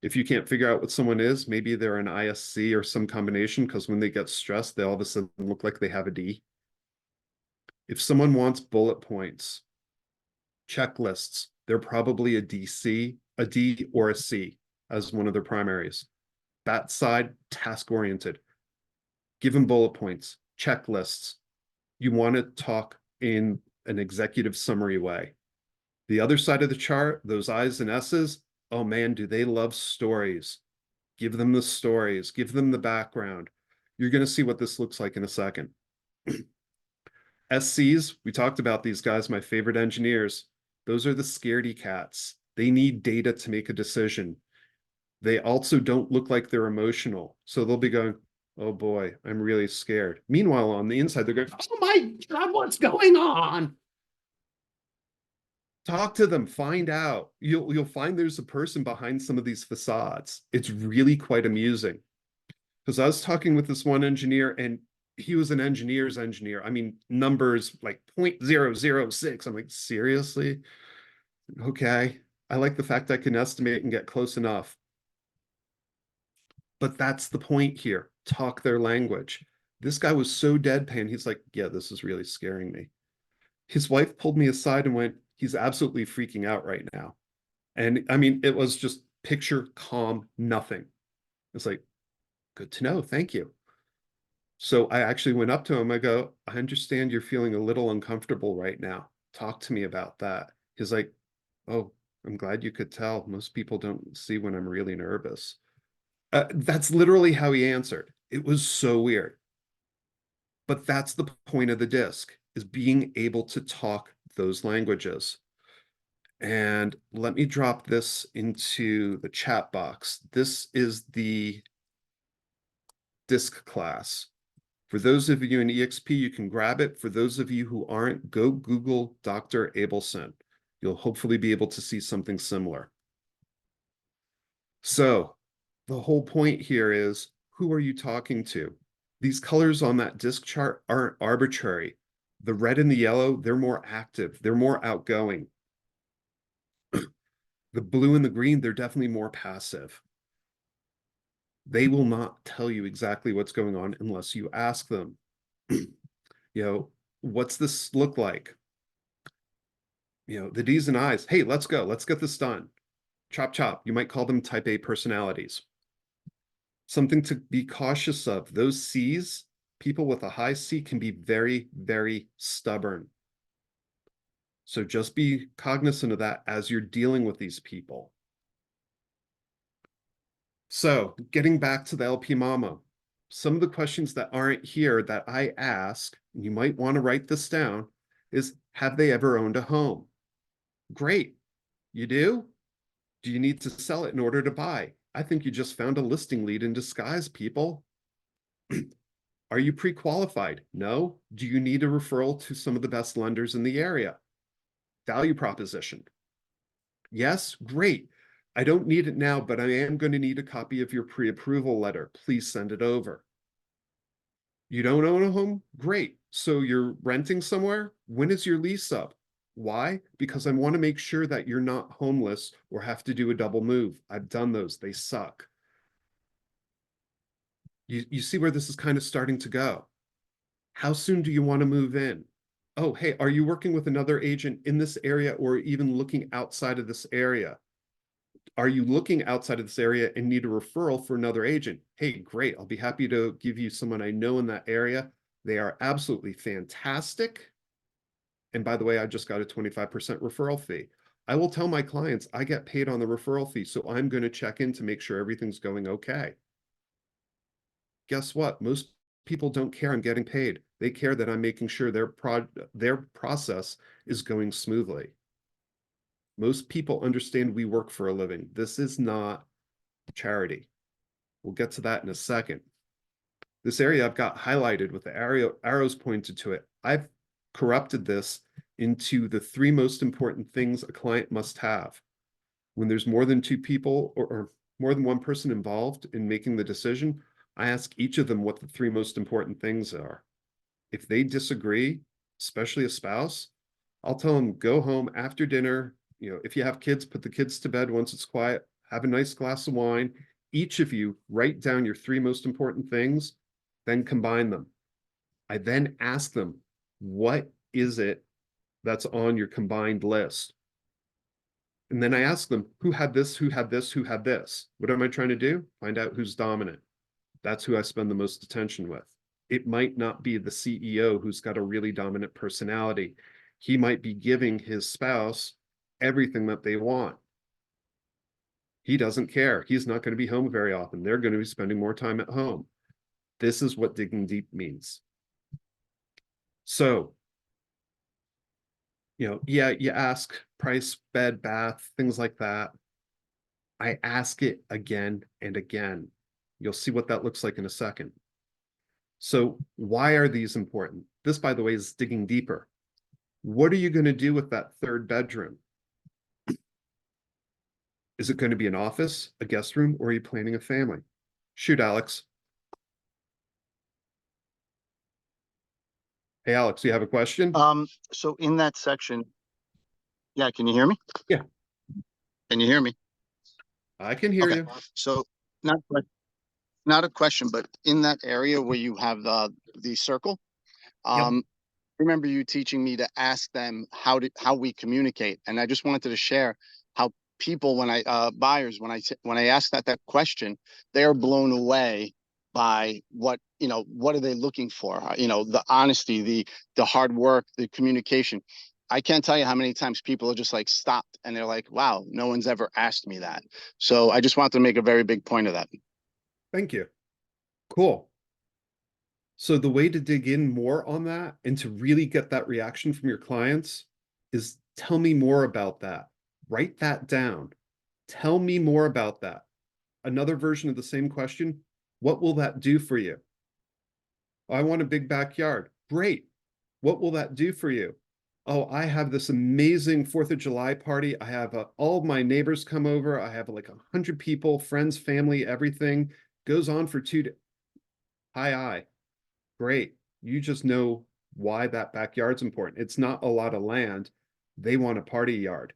If you can't figure out what someone is, maybe they're an ISC or some combination, because when they get stressed, they all of a sudden look like they have a D. If someone wants bullet points, checklists, they're probably a DC, a D, or a C as one of their primaries. That side, task-oriented. Give them bullet points, checklists. You want to talk in an executive summary way. The other side of the chart, those I's and S's, oh man, do they love stories. Give them the stories, give them the background. You're going to see what this looks like in a second. SCs, we talked about these guys, my favorite engineers. Those are the scaredy cats. They need data to make a decision. They also don't look like they're emotional. So they'll be going, oh boy, I'm really scared. Meanwhile, on the inside, they're going, oh my God, what's going on? Talk to them, find out. You'll find there's a person behind some of these facades. It's really quite amusing. Because I was talking with this one engineer, and he was an engineer's engineer. I mean, numbers like 0.006. I'm like, seriously? Okay. I like the fact I can estimate and get close enough. But that's the point here. Talk their language. This guy was so deadpan. He's like, yeah, this is really scaring me. His wife pulled me aside and went, he's absolutely freaking out right now. And I mean, it was just picture calm, nothing. It's like, good to know. Thank you. So I actually went up to him. I go, I understand you're feeling a little uncomfortable right now. Talk to me about that. He's like, oh, I'm glad you could tell. Most people don't see when I'm really nervous. That's literally how he answered. It was so weird. But that's the point of the disc, is being able to talk those languages. And let me drop this into the chat box. This is the disc class. For those of you in EXP, you can grab it. For those of you who aren't, go Google Dr. Abelson. You'll hopefully be able to see something similar. So the whole point here is, who are you talking to? These colors on that disc chart aren't arbitrary. The red and the yellow, they're more active. They're more outgoing. The blue and the green, they're definitely more passive. They will not tell you exactly what's going on unless you ask them. What's this look like? The D's and I's, hey, let's go. Let's get this done. Chop, chop. You might call them type A personalities. Something to be cautious of. Those C's, people with a high C can be very, very stubborn. So just be cognizant of that as you're dealing with these people. So getting back to the LP Mama, some of the questions that aren't here that I ask, and you might want to write this down, is, have they ever owned a home? Great. You do? Do you need to sell it in order to buy? I think you just found a listing lead in disguise, people. Are you pre-qualified? No. Do you need a referral to some of the best lenders in the area? Value proposition. Yes, great. I don't need it now, but I am going to need a copy of your pre-approval letter. Please send it over. You don't own a home? Great. So you're renting somewhere? When is your lease up? Why? Because I want to make sure that you're not homeless or have to do a double move. I've done those. They suck. You see where this is kind of starting to go. How soon do you want to move in? Oh, hey, are you working with another agent in this area or even looking outside of this area? Are you looking outside of this area and need a referral for another agent? Hey, great. I'll be happy to give you someone I know in that area. They are absolutely fantastic. And by the way, I just got a 25% referral fee. I will tell my clients I get paid on the referral fee, so I'm going to check in to make sure everything's going okay. Guess what? Most people don't care I'm getting paid. They care that I'm making sure their process is going smoothly. Most people understand we work for a living. This is not charity. We'll get to that in a second. This area I've got highlighted with the arrows pointed to it. I've corrupted this into the 3 most important things a client must have. When there's more than 2 people or more than 1 person involved in making the decision, I ask each of them what the 3 most important things are. If they disagree, especially a spouse, I'll tell them, go home after dinner. If you have kids, put the kids to bed once it's quiet, have a nice glass of wine. Each of you write down your 3 most important things, then combine them. I then ask them, what is it that's on your combined list? And then I ask them, who had this, who had this, who had this? What am I trying to do? Find out who's dominant. That's who I spend the most attention with. It might not be the CEO who's got a really dominant personality. He might be giving his spouse everything that they want. He doesn't care. He's not going to be home very often. They're going to be spending more time at home. This is what digging deep means. So, yeah, you ask price, bed, bath, things like that. I ask it again and again. You'll see what that looks like in a second. So why are these important? This, by the way, is digging deeper. What are you going to do with that third bedroom? Is it going to be an office, a guest room, or are you planning a family? Shoot, Alex. Hey, Alex, you have a question? So in that section, yeah, can you hear me? Yeah. Can you hear me? I can hear Okay. you. So not a question, but in that area where you have the circle, Yep. remember you teaching me to ask them how we communicate, and I just wanted to share how people, when buyers, when I ask that question, they are blown away by what are they looking for? The honesty, the hard work, the communication. I can't tell you how many times people are just like stopped and they're like, wow, no one's ever asked me that. So I just want to make a very big point of that. Thank you. Cool. So the way to dig in more on that and to really get that reaction from your clients is tell me more about that. Write that down. Tell me more about that. Another version of the same question, what will that do for you? I want a big backyard. Great. What will that do for you? Oh, I have this amazing 4th of July party. I have all of my neighbors come over. I have like 100 people, friends, family, everything. Goes on for 2 days. Aye. Great. You just know why that backyard's important. It's not a lot of land. They want a party yard.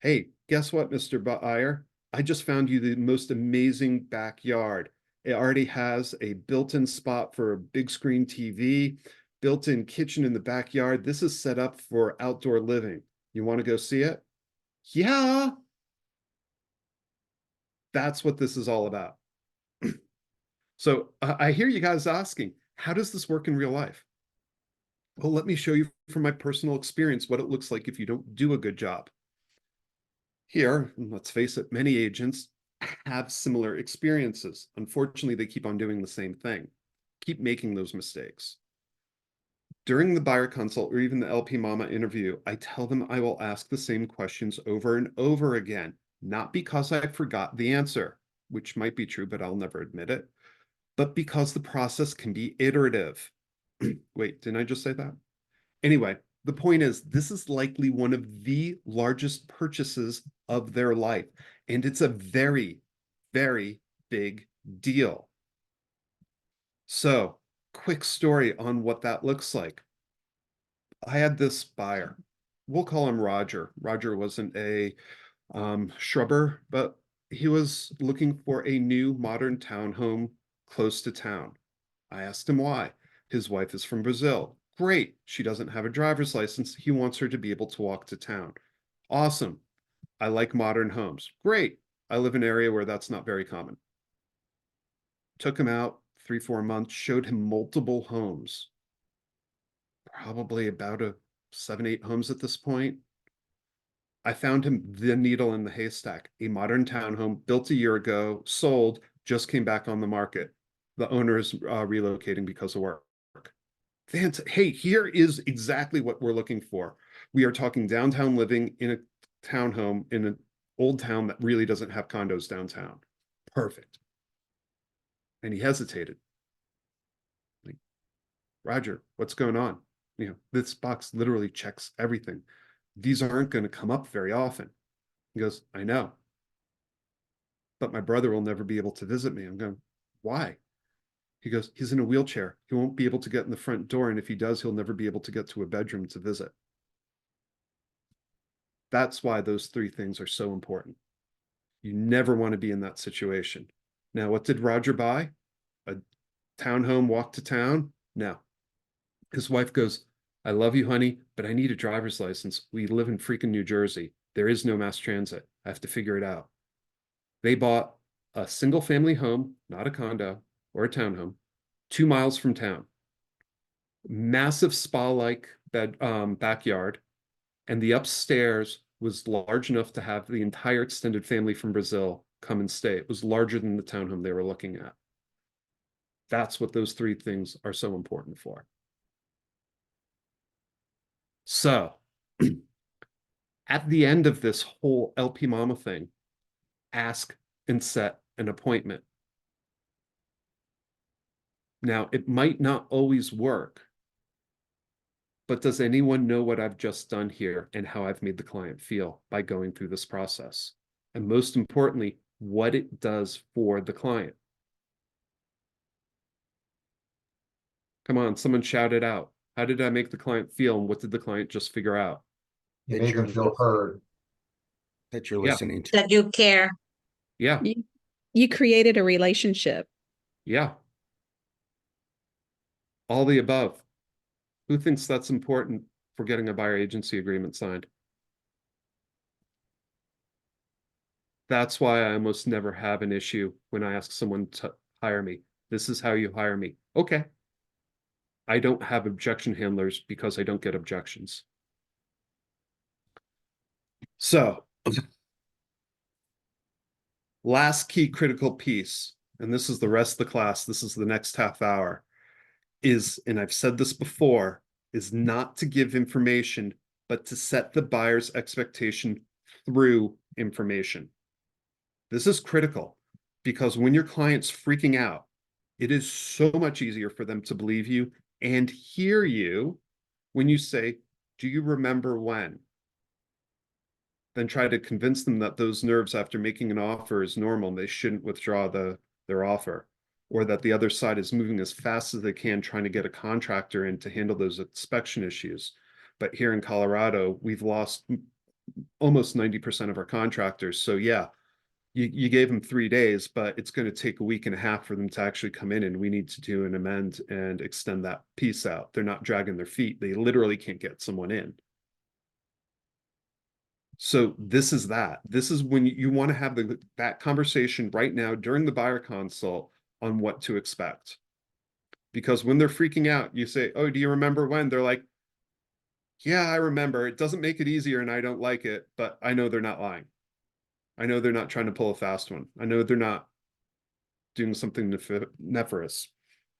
Hey, guess what, Mr. Buyer? I just found you the most amazing backyard. It already has a built-in spot for a big screen TV, built-in kitchen in the backyard. This is set up for outdoor living. You want to go see it? Yeah. That's what this is all about. So I hear you guys asking, how does this work in real life? Well, let me show you from my personal experience what it looks like if you don't do a good job. Here, let's face it, many agents have similar experiences. Unfortunately, they keep on doing the same thing, keep making those mistakes. During the buyer consult or even the LP Mama interview, I tell them I will ask the same questions over and over again, not because I forgot the answer, which might be true, but I'll never admit it, but because the process can be iterative. Wait, didn't I just say that? Anyway, the point is, this is likely one of the largest purchases of their life, and it's a very, very big deal. So, quick story on what that looks like. I had this buyer. We'll call him Roger. Roger wasn't a shrubber, but he was looking for a new modern townhome close to town. I asked him why. His wife is from Brazil. Great. She doesn't have a driver's license. He wants her to be able to walk to town. Awesome. I like modern homes. Great. I live in an area where that's not very common. Took him out 3-4 months, showed him multiple homes. Probably about 7-8 homes at this point. I found him the needle in the haystack, a modern townhome built a year ago, sold, just came back on the market. The owner is relocating because of work. Hey, here is exactly what we're looking for. We are talking downtown living in a townhome in an old town that really doesn't have condos downtown. Perfect. And he hesitated. Like, Roger, what's going on? This box literally checks everything. These aren't going to come up very often. He goes, I know. But my brother will never be able to visit me. I'm going, why? He goes, he's in a wheelchair. He won't be able to get in the front door. And if he does, he'll never be able to get to a bedroom to visit. That's why those 3 things are so important. You never want to be in that situation. Now, what did Roger buy? A townhome walk to town? No. His wife goes, I love you, honey, but I need a driver's license. We live in freaking New Jersey. There is no mass transit. I have to figure it out. They bought a single family home, not a condo or a townhome, 2 miles from town. Massive spa-like backyard, and the upstairs was large enough to have the entire extended family from Brazil come and stay. It was larger than the townhome they were looking at. That's what those 3 things are so important for. So, at the end of this whole LP Mama thing, ask and set an appointment. Now, it might not always work, but does anyone know what I've just done here and how I've made the client feel by going through this process? And most importantly, what it does for the client. Come on, someone shout it out. How did I make the client feel, and what did the client just figure out? You That made them you're feel heard. that you're Yeah. listening to. That you care. Yeah, You created a relationship. yeah. All the above. Who thinks that's important for getting a buyer agency agreement signed? That's why I almost never have an issue when I ask someone to hire me. This is how you hire me. Okay. I don't have objection handlers because I don't get objections. So, last key critical piece, and this is the rest of the class, this is the next half hour, is, and I've said this before, is not to give information, but to set the buyer's expectation through information. This is critical because when your client's freaking out, it is so much easier for them to believe you and hear you when you say, "Do you remember when?" Then try to convince them that those nerves after making an offer is normal and they shouldn't withdraw their offer, or that the other side is moving as fast as they can trying to get a contractor in to handle those inspection issues. But here in Colorado, we've lost almost 90% of our contractors. So yeah, you gave them 3 days, but it's going to take a week and a half for them to actually come in, and we need to do an amend and extend that piece out. They're not dragging their feet. They literally can't get someone in. So this is that. This is when you want to have that conversation right now during the buyer consult on what to expect. Because when they're freaking out, you say, "Oh, do you remember when?" They're like, "Yeah, I remember." It doesn't make it easier and I don't like it, but I know they're not lying. I know they're not trying to pull a fast one. I know they're not doing something nefarious,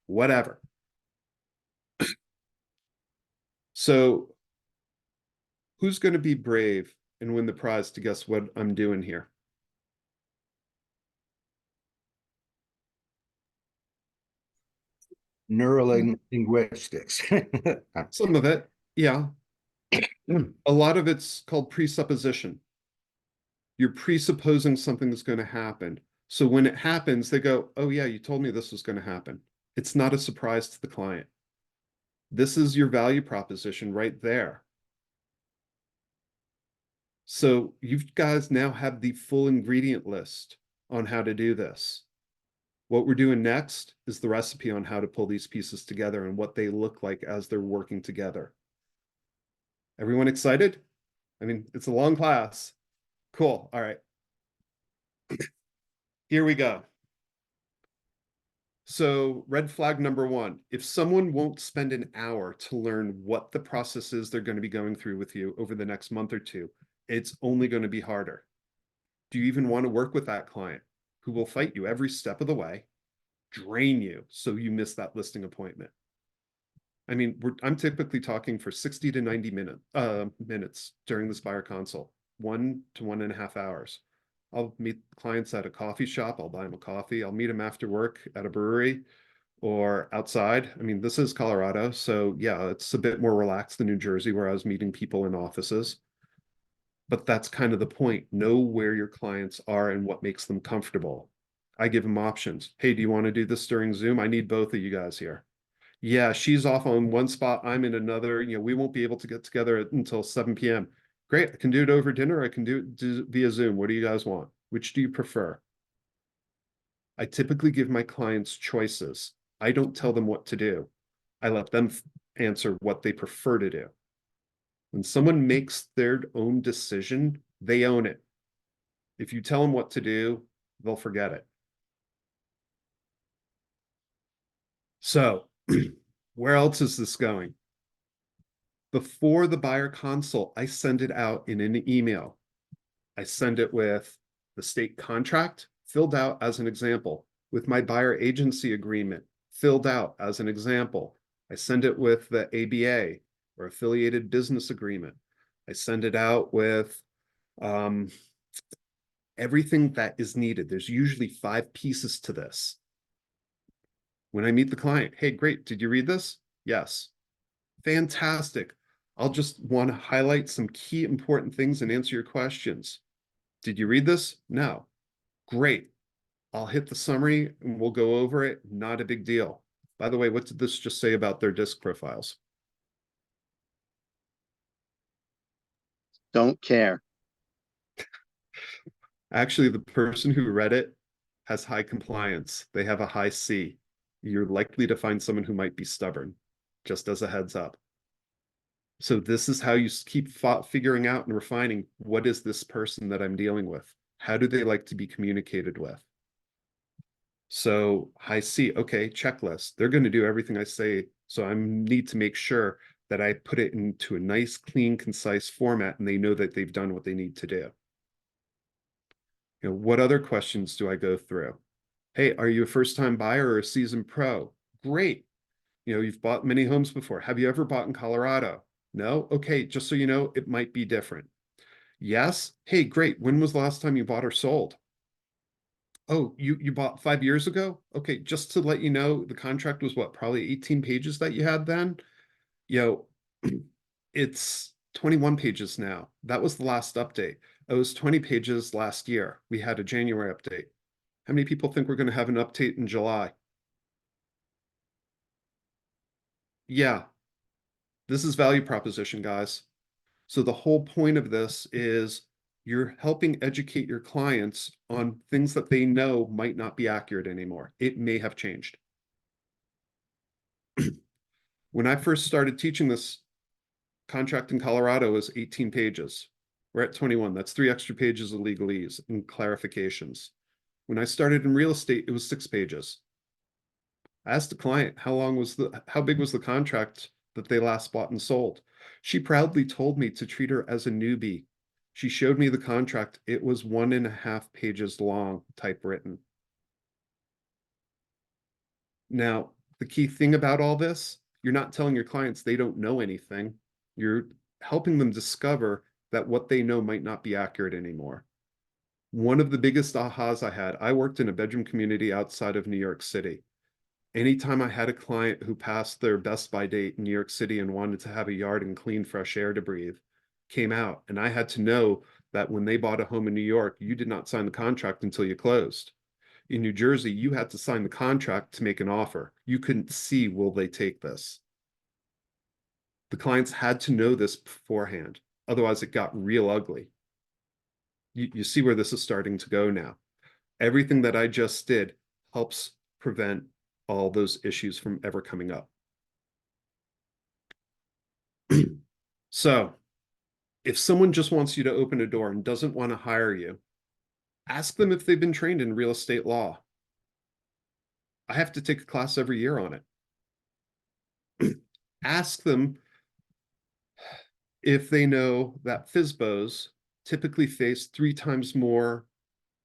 whatever. So who's going to be brave and win the prize to guess what I'm doing here? Neurolinguistics. Some of it, yeah. A lot of it's called presupposition. You're presupposing something is going to happen. So when it happens, they go, "Oh yeah, you told me this was going to happen." It's not a surprise to the client. This is your value proposition right there. So you guys now have the full ingredient list on how to do this. What we're doing next is the recipe on how to pull these pieces together and what they look like as they're working together. Everyone excited? I mean, it's a long class. Cool. All right. Here we go. So red flag number 1, if someone won't spend an hour to learn what the process is they're going to be going through with you over the next month or two, it's only going to be harder. Do you even want to work with that client who will fight you every step of the way, drain you so you miss that listing appointment? I mean, I'm typically talking for 60 to 90 minutes during this buyer consult, 1 to 1.5 hours. I'll meet clients at a coffee shop. I'll buy them a coffee. I'll meet them after work at a brewery or outside. I mean, this is Colorado, so yeah, it's a bit more relaxed than New Jersey, where I was meeting people in offices. But that's kind of the point. Know where your clients are and what makes them comfortable. I give them options. "Hey, do you want to do this during Zoom? I need both of you guys here." "Yeah, she's off on one spot, I'm in another. We won't be able to get together until 7 p.m. Great, I can do it over dinner. I can do it via Zoom. What do you guys want? Which do you prefer?" I typically give my clients choices. I don't tell them what to do. I let them answer what they prefer to do. When someone makes their own decision, they own it. If you tell them what to do, they'll forget it. So, where else is this going? Before the buyer consult, I send it out in an email. I send it with the state contract filled out as an example, with my buyer agency agreement filled out as an example. I send it with the ABA or affiliated business agreement. I send it out with everything that is needed. There's usually 5 pieces to this. When I meet the client, hey, great, did you read this? Yes. Fantastic. I'll just want to highlight some key important things and answer your questions. Did you read this? No. Great. I'll hit the summary and we'll go over it. Not a big deal. By the way, what did this just say about their disc profiles? Don't care. Actually, the person who read it has high compliance. They have a high C. You're likely to find someone who might be stubborn, just as a heads up. So this is how you keep figuring out and refining, what is this person that I'm dealing with? How do they like to be communicated with? So I see, okay, checklist. They're going to do everything I say. So I need to make sure that I put it into a nice, clean, concise format, and they know that they've done what they need to do. You know, what other questions do I go through? Hey, are you a first-time buyer or a seasoned pro? Great. You know, you've bought many homes before. Have you ever bought in Colorado? No? Okay, just so you know, it might be different. Yes? Hey, great. When was the last time you bought or sold? Oh, you bought 5 years ago? Okay, just to let you know, the contract was what, probably 18 pages that you had then? You know, it's 21 pages now. That was the last update. It was 20 pages last year. We had a January update. How many people think we're going to have an update in July? Yeah, this is value proposition, guys. So the whole point of this is you're helping educate your clients on things that they know might not be accurate anymore. It may have changed. When I first started teaching this contract in Colorado, it was 18 pages. We're at 21. That's 3 extra pages of legalese and clarifications. When I started in real estate, it was 6 pages. I asked the client, how big was the contract that they last bought and sold? She proudly told me to treat her as a newbie. She showed me the contract. It was 1.5 pages long, typewritten. Now, the key thing about all this, you're not telling your clients they don't know anything. You're helping them discover that what they know might not be accurate anymore. One of the biggest ahas I had, I worked in a bedroom community outside of New York City. Anytime I had a client who passed their Best By date in New York City and wanted to have a yard and clean, fresh air to breathe, came out. And I had to know that when they bought a home in New York, you did not sign the contract until you closed. In New Jersey, you had to sign the contract to make an offer. You couldn't see, will they take this? The clients had to know this beforehand. Otherwise, it got real ugly. You see where this is starting to go now. Everything that I just did helps prevent all those issues from ever coming up. So if someone just wants you to open a door and doesn't want to hire you, ask them if they've been trained in real estate law. I have to take a class every year on it. Ask them if they know that FSBOs typically face 3 times more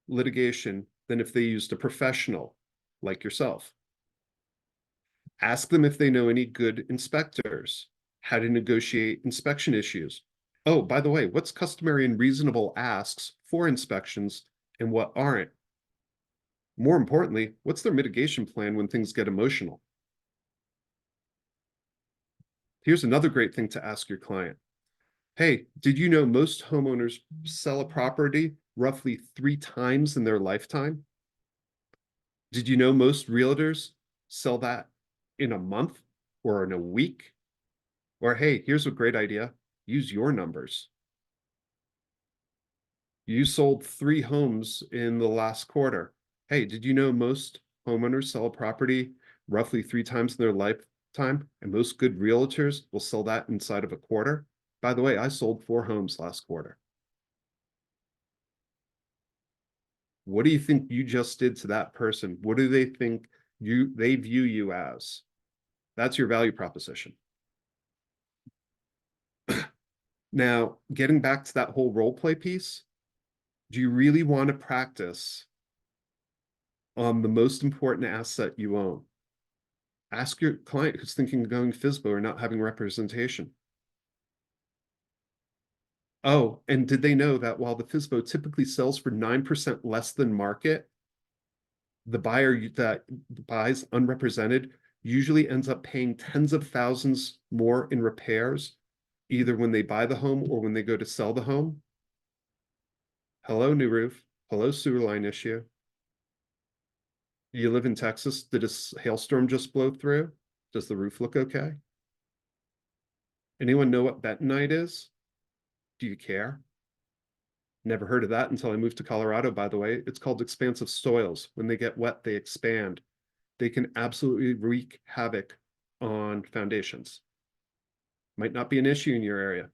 litigation than if they used a professional like yourself. Ask them if they know any good inspectors, how to negotiate inspection issues. Oh, by the way, what's customary and reasonable asks for inspections and what aren't? More importantly, what's their mitigation plan when things get emotional? Here's another great thing to ask your client. Hey, did you know most homeowners sell a property roughly 3 times in their lifetime? Did you know most realtors sell that in a month or in a week? Or hey, here's a great idea. Use your numbers. You sold 3 homes in the last quarter. Hey, did you know most homeowners sell a property roughly 3 times in their lifetime? And most good realtors will sell that inside of a quarter. By the way, I sold 4 homes last quarter. What do you think you just did to that person? What do they think they view you as? That's your value proposition. Now, getting back to that whole role play piece, do you really want to practice on the most important asset you own? Ask your client who's thinking of going FSBO or not having representation. Oh, and did they know that while the FSBO typically sells for 9% less than market, the buyer that buys unrepresented usually ends up paying tens of thousands more in repairs, either when they buy the home or when they go to sell the home? Hello, new roof. Hello, sewer line issue. You live in Texas? Did a hailstorm just blow through? Does the roof look okay? Anyone know what bentonite is? Do you care? Never heard of that until I moved to Colorado, by the way. It's called expansive soils. When they get wet, they expand. They can absolutely wreak havoc on foundations. Might not be an issue in your area,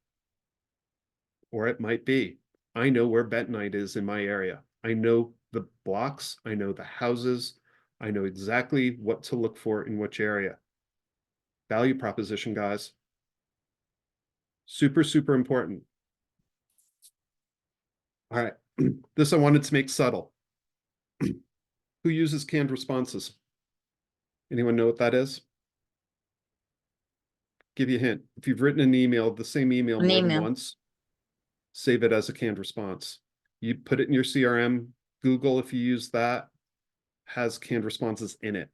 or it might be. I know where bentonite is in my area. I know the blocks, I know the houses, I know exactly what to look for in which area. Value proposition, guys. Super, super important. All right, this I wanted to make subtle. Who uses canned responses? Anyone know what that is? Give you a hint. If you've written an email, the same email An more than email. once, save it as a canned response. You put it in your CRM. Google, if you use that, has canned responses in it.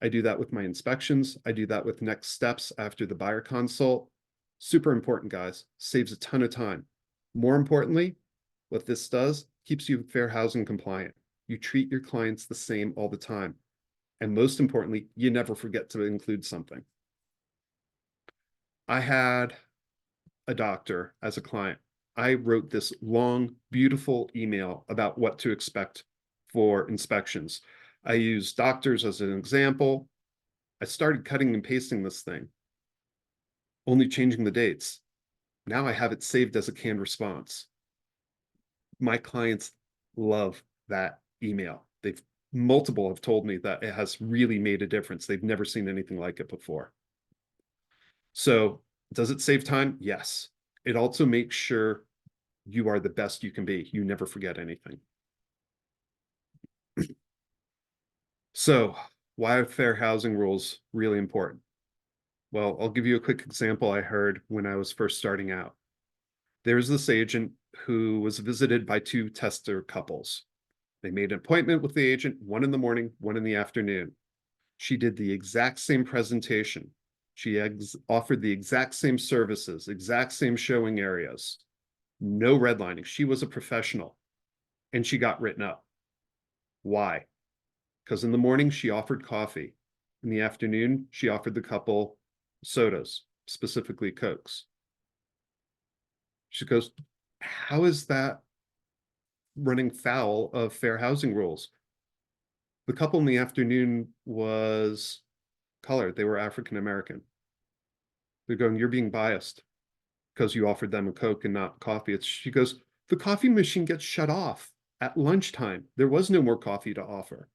I do that with my inspections. I do that with next steps after the buyer consult. Super important, guys. Saves a ton of time. More importantly, what this does, keeps you fair housing compliant. You treat your clients the same all the time. And most importantly, you never forget to include something. I had a doctor as a client. I wrote this long, beautiful email about what to expect for inspections. I used doctors as an example. I started cutting and pasting this thing, only changing the dates. Now I have it saved as a canned response. My clients love that email. Multiple have told me that it has really made a difference. They've never seen anything like it before. So does it save time? Yes. It also makes sure you are the best you can be. You never forget anything. So why are fair housing rules really important? Well, I'll give you a quick example I heard when I was first starting out. There's this agent who was visited by two tester couples. They made an appointment with the agent, one in the morning, one in the afternoon. She did the exact same presentation. She offered the exact same services, exact same showing areas. No redlining. She was a professional, and she got written up. Why? Because in the morning, she offered coffee. In the afternoon, she offered the couple sodas, specifically Cokes. She goes, how is that running foul of fair housing rules? The couple in the afternoon was colored. They were African American. They're going, you're being biased because you offered them a Coke and not coffee. She goes, the coffee machine gets shut off at lunchtime. There was no more coffee to offer.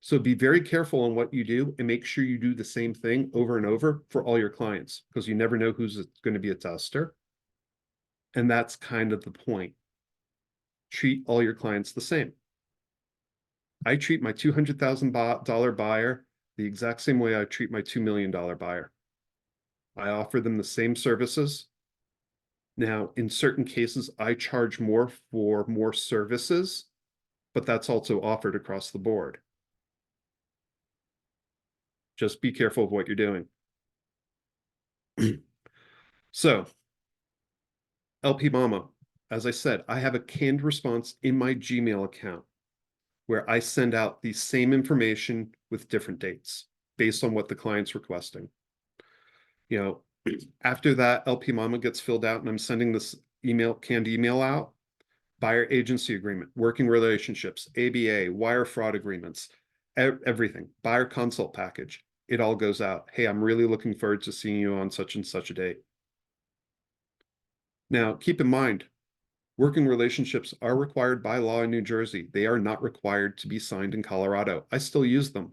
So be very careful on what you do and make sure you do the same thing over and over for all your clients, because you never know who's going to be a tester. And that's kind of the point. Treat all your clients the same. I treat my $200,000 buyer the exact same way I treat my $2 million buyer. I offer them the same services. Now, in certain cases, I charge more for more services, but that's also offered across the board. Just be careful of what you're doing. So, LP Mama, as I said, I have a canned response in my Gmail account where I send out the same information with different dates based on what the client's requesting. You know, after that LP Mama gets filled out and I'm sending this canned email out, buyer agency agreement, working relationships, ABA, wire fraud agreements, everything, buyer consult package, it all goes out. Hey, I'm really looking forward to seeing you on such and such a date. Now, keep in mind, working relationships are required by law in New Jersey. They are not required to be signed in Colorado. I still use them.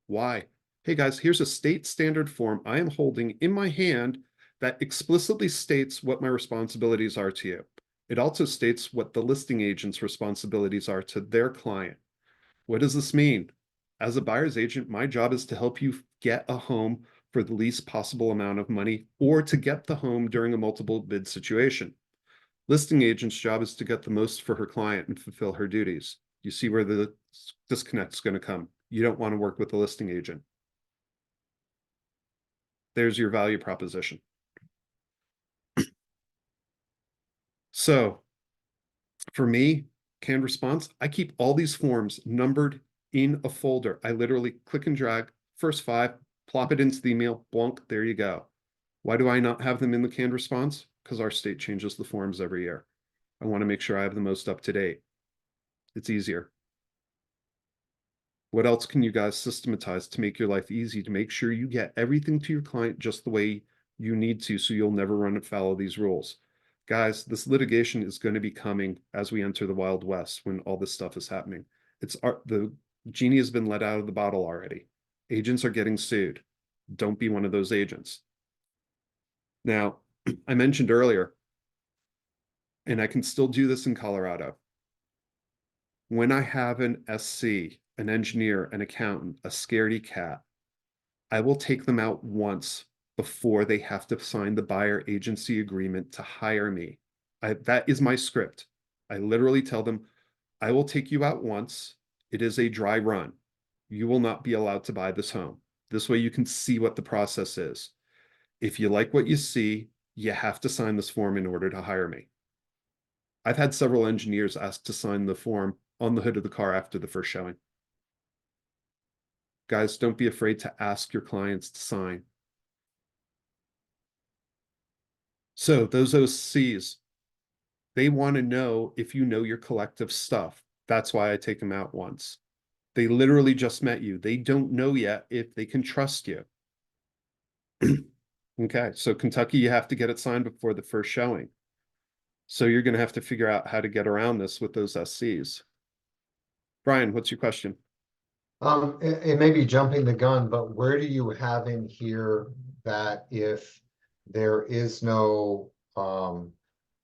Why? Hey guys, here's a state standard form I am holding in my hand that explicitly states what my responsibilities are to you. It also states what the listing agent's responsibilities are to their client. What does this mean? As a buyer's agent, my job is to help you get a home for the least possible amount of money or to get the home during a multiple bid situation. Listing agent's job is to get the most for her client and fulfill her duties. You see where the disconnect is going to come. You don't want to work with a listing agent. There's your value proposition. So for me, canned response, I keep all these forms numbered in a folder. I literally click and drag first 5, plop it into the email, blunk, there you go. Why do I not have them in the canned response? Because our state changes the forms every year. I want to make sure I have the most up to date. It's easier. What else can you guys systematize to make your life easy, to make sure you get everything to your client just the way you need to, so you'll never run afoul of these rules? Guys, this litigation is going to be coming as we enter the Wild West when all this stuff is happening. The genie has been let out of the bottle already. Agents are getting sued. Don't be one of those agents. Now, I mentioned earlier, and I can still do this in Colorado. When I have an SC, an engineer, an accountant, a scaredy cat, I will take them out once before they have to sign the buyer agency agreement to hire me. That is my script. I literally tell them, I will take you out once. It is a dry run. You will not be allowed to buy this home. This way you can see what the process is. If you like what you see, you have to sign this form in order to hire me. I've had several engineers ask to sign the form on the hood of the car after the first showing. Guys, don't be afraid to ask your clients to sign. So those OCs, they want to know if you know your collective stuff. That's why I take them out once. They literally just met you. They don't know yet if they can trust you. Okay, so Kentucky, you have to get it signed before the first showing. So you're going to have to figure out how to get around this with those SCs. Brian, what's your question? It may be jumping the gun, but where do you have in here that if there is no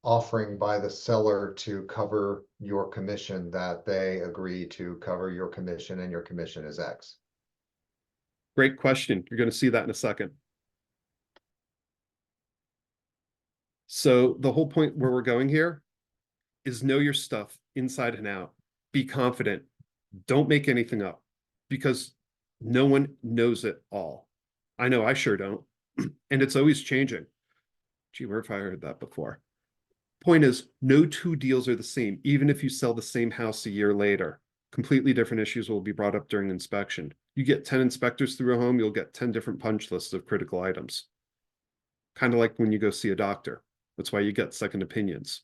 offering by the seller to cover your commission, that they agree to cover your commission and your commission is X? Great question. You're going to see that in a second. So the whole point where we're going here is know your stuff inside and out. Be confident. Don't make anything up, because no one knows it all. I know I sure don't. And it's always changing. Gee, where have I heard that before? Point is, no two deals are the same, even if you sell the same house a year later. Completely different issues will be brought up during inspection. You get 10 inspectors through a home, you'll get 10 different punch lists of critical items. Kind of like when you go see a doctor. That's why you get second opinions.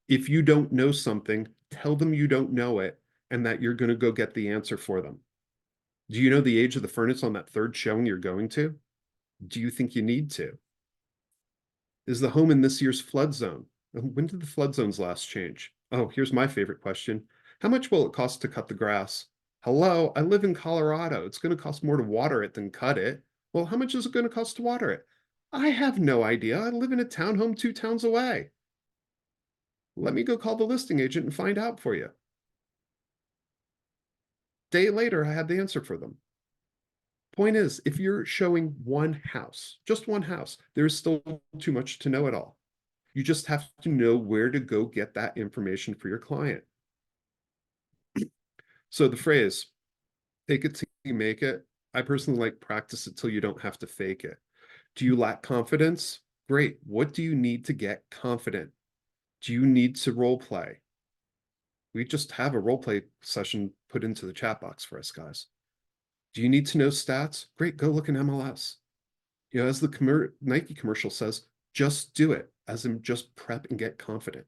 If you don't know something, tell them you don't know it and that you're going to go get the answer for them. Do you know the age of the furnace on that third showing you're going to? Do you think you need to? Is the home in this year's flood zone? When did the flood zones last change? Oh, here's my favorite question. How much will it cost to cut the grass? Hello, I live in Colorado. It's going to cost more to water it than cut it. Well, how much is it going to cost to water it? I have no idea. I live in a townhome 2 towns away. Let me go call the listing agent and find out for you. Day later, I had the answer for them. Point is, if you're showing one house, just one house, there's still too much to know it all. You just have to know where to go get that information for your client. So the phrase, fake it till you make it, I personally like practice it till you don't have to fake it. Do you lack confidence? Great. What do you need to get confident? Do you need to role play? We just have a role play session put into the chat box for us, guys. Do you need to know stats? Great, go look in MLS. You know, as the Nike commercial says, just do it, as in just prep and get confident.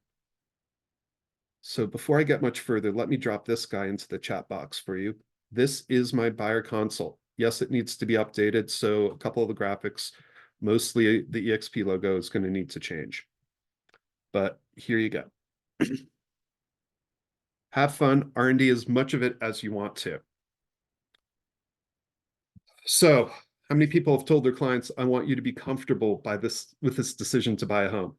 So before I get much further, let me drop this guy into the chat box for you. This is my buyer console. Yes, it needs to be updated. So a couple of the graphics, mostly the EXP logo, is going to need to change. But here you go. Have fun, R&D as much of it as you want to. So how many people have told their clients, I want you to be comfortable with this decision to buy a home?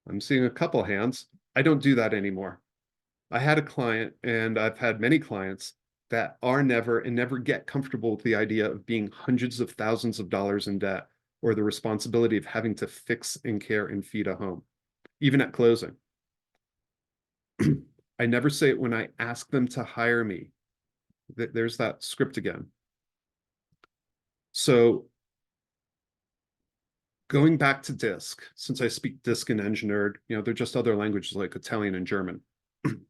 I'm seeing a couple hands. I don't do that anymore. I had a client, and I've had many clients that are never and never get comfortable with the idea of being hundreds of thousands of dollars in debt or the responsibility of having to fix and care and feed a home, even at closing. I never say it when I ask them to hire me. There's that script again. So going back to DISC, since I speak DISC and Engineered, they're just other languages like Italian and German.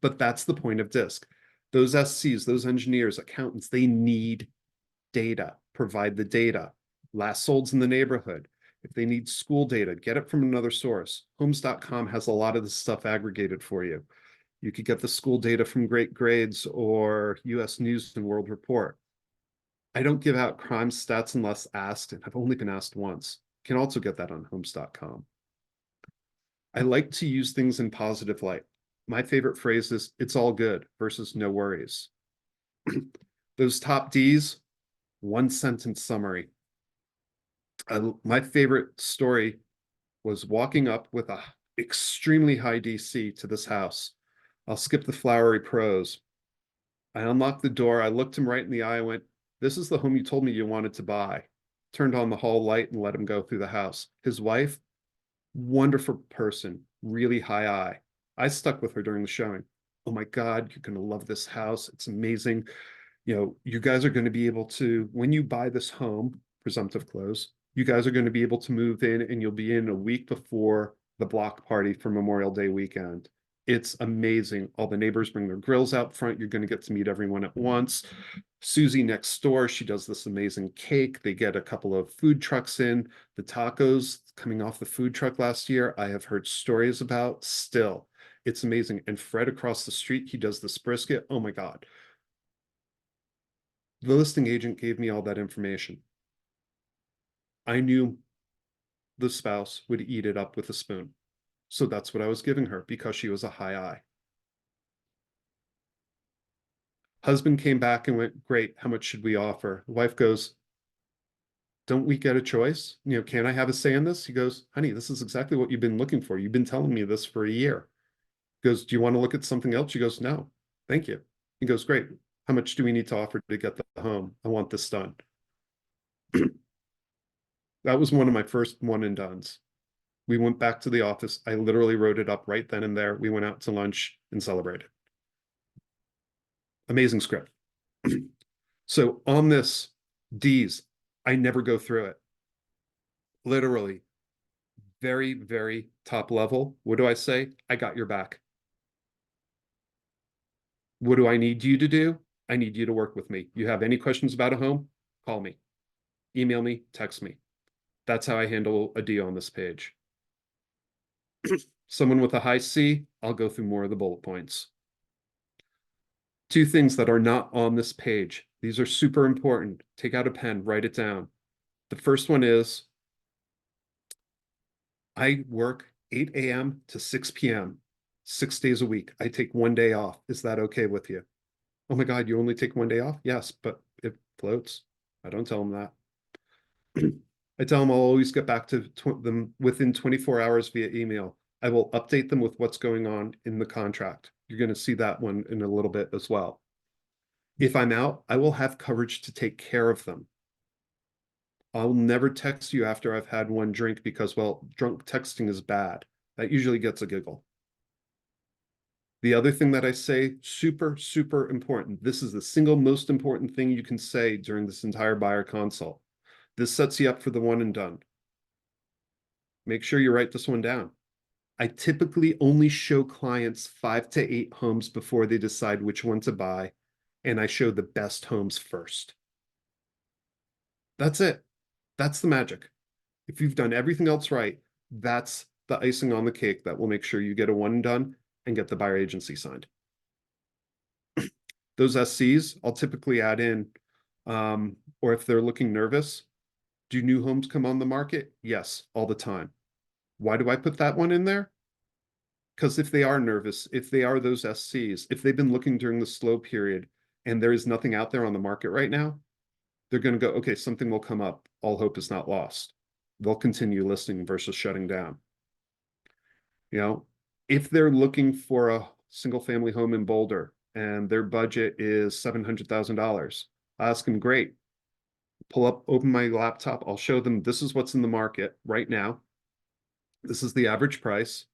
But that's the point of DISC. Those SCs, those engineers, accountants, they need data, provide the data. Last sold's in the neighborhood. If they need school data, get it from another source. Homes.com has a lot of this stuff aggregated for you. You could get the school data from Great Grades or US News and World Report. I don't give out crime stats unless asked, and I've only been asked once. You can also get that on homes.com. I like to use things in positive light. My favorite phrase is, it's all good versus no worries. Those top Ds, one sentence summary. My favorite story was walking up with a extremely high DC to this house. I'll skip the flowery prose. I unlocked the door. I looked him right in the eye. I went, this is the home you told me you wanted to buy. Turned on the hall light and let him go through the house. His wife, wonderful person, really high eye. I stuck with her during the showing. Oh my God, you're going to love this house. It's amazing. You guys are going to be able to, when you buy this home, presumptive close, you guys are going to be able to move in and you'll be in a week before the block party for Memorial Day weekend. It's amazing. All the neighbors bring their grills out front. You're going to get to meet everyone at once. Susie next door, she does this amazing cake. They get a couple of food trucks in. The tacos coming off the food truck last year, I have heard stories about still. It's amazing. And Fred across the street, he does this brisket. Oh my God. The listing agent gave me all that information. I knew the spouse would eat it up with a spoon. So that's what I was giving her because she was a high eye. Husband came back and went, great, how much should we offer? The wife goes, don't we get a choice? Can I have a say in this? He goes, honey, this is exactly what you've been looking for. You've been telling me this for a year. He goes, do you want to look at something else? She goes, no, thank you. He goes, great. How much do we need to offer to get the home? I want this done. That was one of my first one and dones. We went back to the office. I literally wrote it up right then and there. We went out to lunch and celebrated. Amazing script. So on this D's, I never go through it. Literally, very, very top level. What do I say? I got your back. What do I need you to do? I need you to work with me. You have any questions about a home? Call me, email me, text me. That's how I handle a deal on this page. Someone with a high C, I'll go through more of the bullet points. Two things that are not on this page. These are super important. Take out a pen, write it down. The first one is, I work 8 a.m. to 6 p.m., 6 days a week. I take one day off. Is that okay with you? Oh my God, you only take one day off? Yes, but it floats. I don't tell them that. I tell them I'll always get back to them within 24 hours via email. I will update them with what's going on in the contract. You're going to see that one in a little bit as well. If I'm out, I will have coverage to take care of them. I'll never text you after I've had one drink because, well, drunk texting is bad. That usually gets a giggle. The other thing that I say, super, super important. This is the single most important thing you can say during this entire buyer consult. This sets you up for the one and done. Make sure you write this one down. I typically only show clients 5 to 8 homes before they decide which one to buy, and I show the best homes first. That's it. That's the magic. If you've done everything else right, that's the icing on the cake that will make sure you get a one and done and get the buyer agency signed. Those SCs, I'll typically add in, or if they're looking nervous, do new homes come on the market? Yes, all the time. Why do I put that one in there? Because if they are nervous, if they are those SCs, if they've been looking during the slow period and there is nothing out there on the market right now, they're going to go, okay, something will come up. All hope is not lost. They'll continue listing versus shutting down. If they're looking for a single family home in Boulder and their budget is $700,000. I ask them, great. Open my laptop. I'll show them this is what's in the market right now. This is the average price.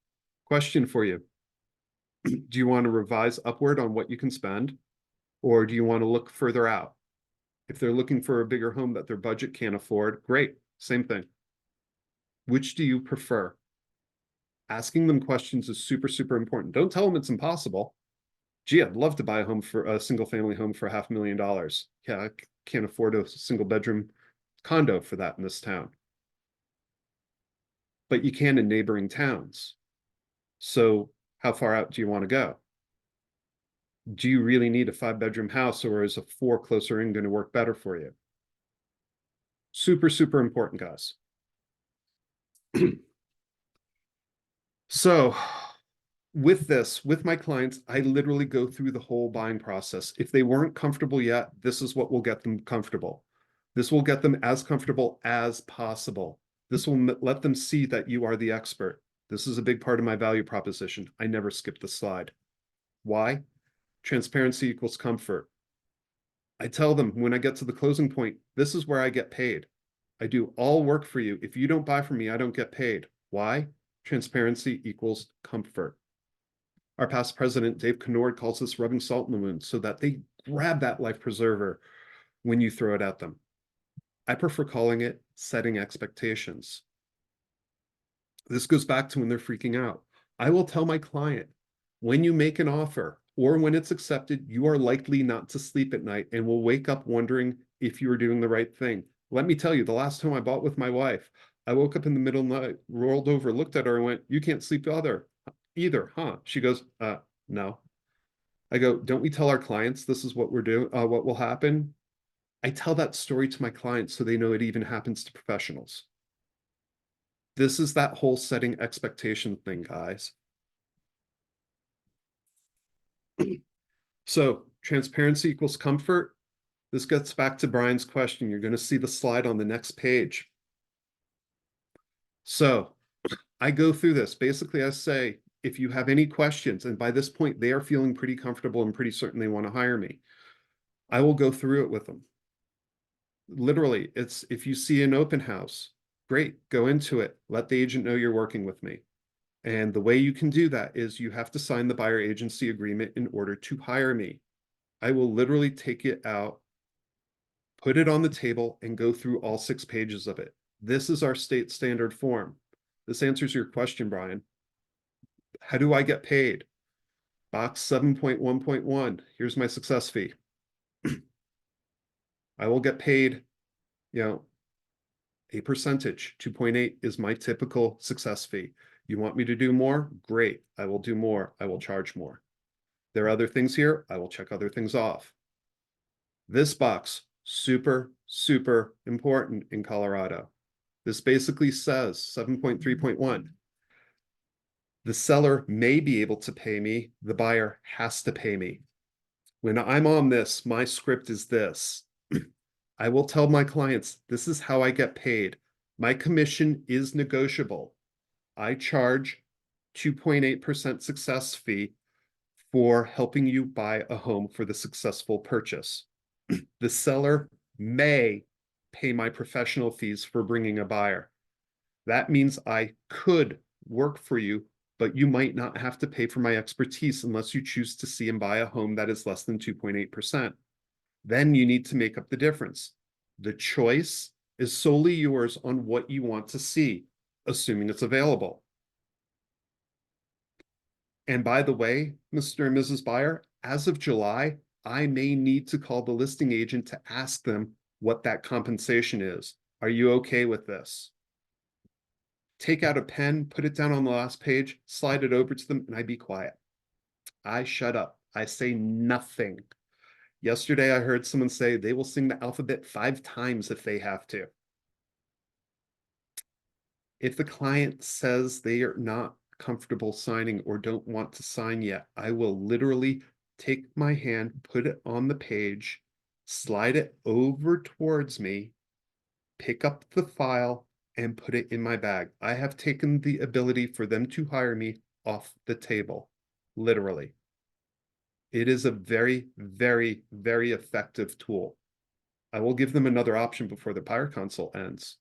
Question for you. Do you want to revise upward on what you can spend? Or do you want to look further out? If they're looking for a bigger home that their budget can't afford, great, same thing. Which do you prefer? Asking them questions is super, super important. Don't tell them it's impossible. Gee, I'd love to buy a single family home for $500,000. Yeah, I can't afford a single bedroom condo for that in this town. But you can in neighboring towns. So how far out do you want to go? Do you really need a 5-bedroom house, or is a 4 closer in going to work better for you? Super, super important, guys. So with my clients, I literally go through the whole buying process. If they weren't comfortable yet, this is what will get them comfortable. This will get them as comfortable as possible. This will let them see that you are the expert. This is a big part of my value proposition. I never skip the slide. Why? Transparency equals comfort. I tell them when I get to the closing point, this is where I get paid. I do all work for you. If you don't buy from me, I don't get paid. Why? Transparency equals comfort. Our past president, Dave Kennord, calls this rubbing salt in the wound, so that they grab that life preserver when you throw it at them. I prefer calling it setting expectations. This goes back to when they're freaking out. I will tell my client, when you make an offer or when it's accepted, you are likely not to sleep at night and will wake up wondering if you are doing the right thing. Let me tell you, the last time I bought with my wife, I woke up in the middle of the night, rolled over, looked at her and went, you can't sleep either, huh? She goes, no. I go, don't we tell our clients this is what we're doing, what will happen? I tell that story to my clients so they know it even happens to professionals. This is that whole setting expectation thing, guys. So transparency equals comfort. This gets back to Brian's question. You're going to see the slide on the next page. So I go through this. Basically, I say, if you have any questions, and by this point, they are feeling pretty comfortable and pretty certain they want to hire me, I will go through it with them. Literally, it's if you see an open house, great, go into it. Let the agent know you're working with me. And the way you can do that is you have to sign the buyer agency agreement in order to hire me. I will literally take it out, put it on the table, and go through all 6 pages of it. This is our state standard form. This answers your question, Brian. How do I get paid? Box 7.1.1. Here's my success fee. I will get paid, a percentage. 2.8 is my typical success fee. You want me to do more? Great. I will do more. I will charge more. There are other things here. I will check other things off. This box, super, super important in Colorado. This basically says 7.3.1. The seller may be able to pay me. The buyer has to pay me. When I'm on this, my script is this. I will tell my clients, this is how I get paid. My commission is negotiable. I charge 2.8% success fee for helping you buy a home for the successful purchase. The seller may pay my professional fees for bringing a buyer. That means I could work for you, but you might not have to pay for my expertise unless you choose to see and buy a home that is less than 2.8%. Then you need to make up the difference. The choice is solely yours on what you want to see, assuming it's available. And by the way, Mr. and Mrs. Buyer, as of July, I may need to call the listing agent to ask them what that compensation is. Are you okay with this? Take out a pen, put it down on the last page, slide it over to them, and I be quiet. I shut up. I say nothing. Yesterday, I heard someone say they will sing the alphabet 5 times if they have to. If the client says they are not comfortable signing or don't want to sign yet, I will literally take my hand, put it on the page, slide it over towards me, pick up the file, and put it in my bag. I have taken the ability for them to hire me off the table, literally. It is a very, very, very effective tool. I will give them another option before the buyer consult ends.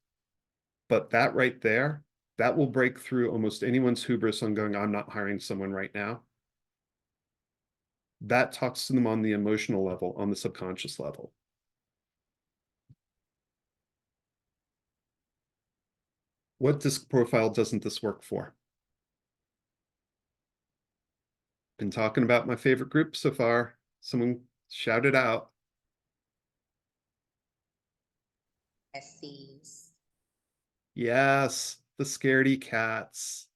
But that right there, that will break through almost anyone's hubris on going, I'm not hiring someone right now. That talks to them on the emotional level, on the subconscious level. What disc profile doesn't this work for? Been talking about my favorite group so far. Someone shout it out. SCs. Yes, the scaredy cats.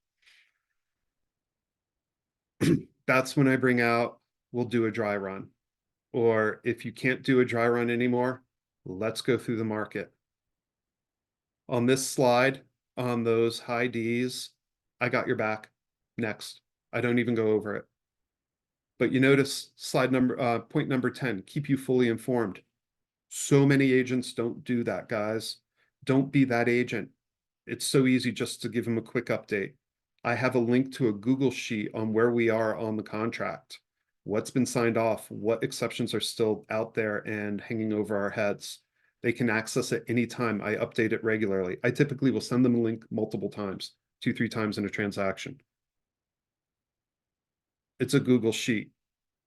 That's when I bring out, we'll do a dry run. Or if you can't do a dry run anymore, let's go through the market. On this slide, on those high Ds, I got your back. Next. I don't even go over it. But you notice point number 10, keep you fully informed. So many agents don't do that, guys. Don't be that agent. It's so easy just to give them a quick update. I have a link to a Google sheet on where we are on the contract, what's been signed off, what exceptions are still out there and hanging over our heads. They can access it anytime. I update it regularly. I typically will send them a link multiple times, 2-3 times in a transaction. It's a Google sheet.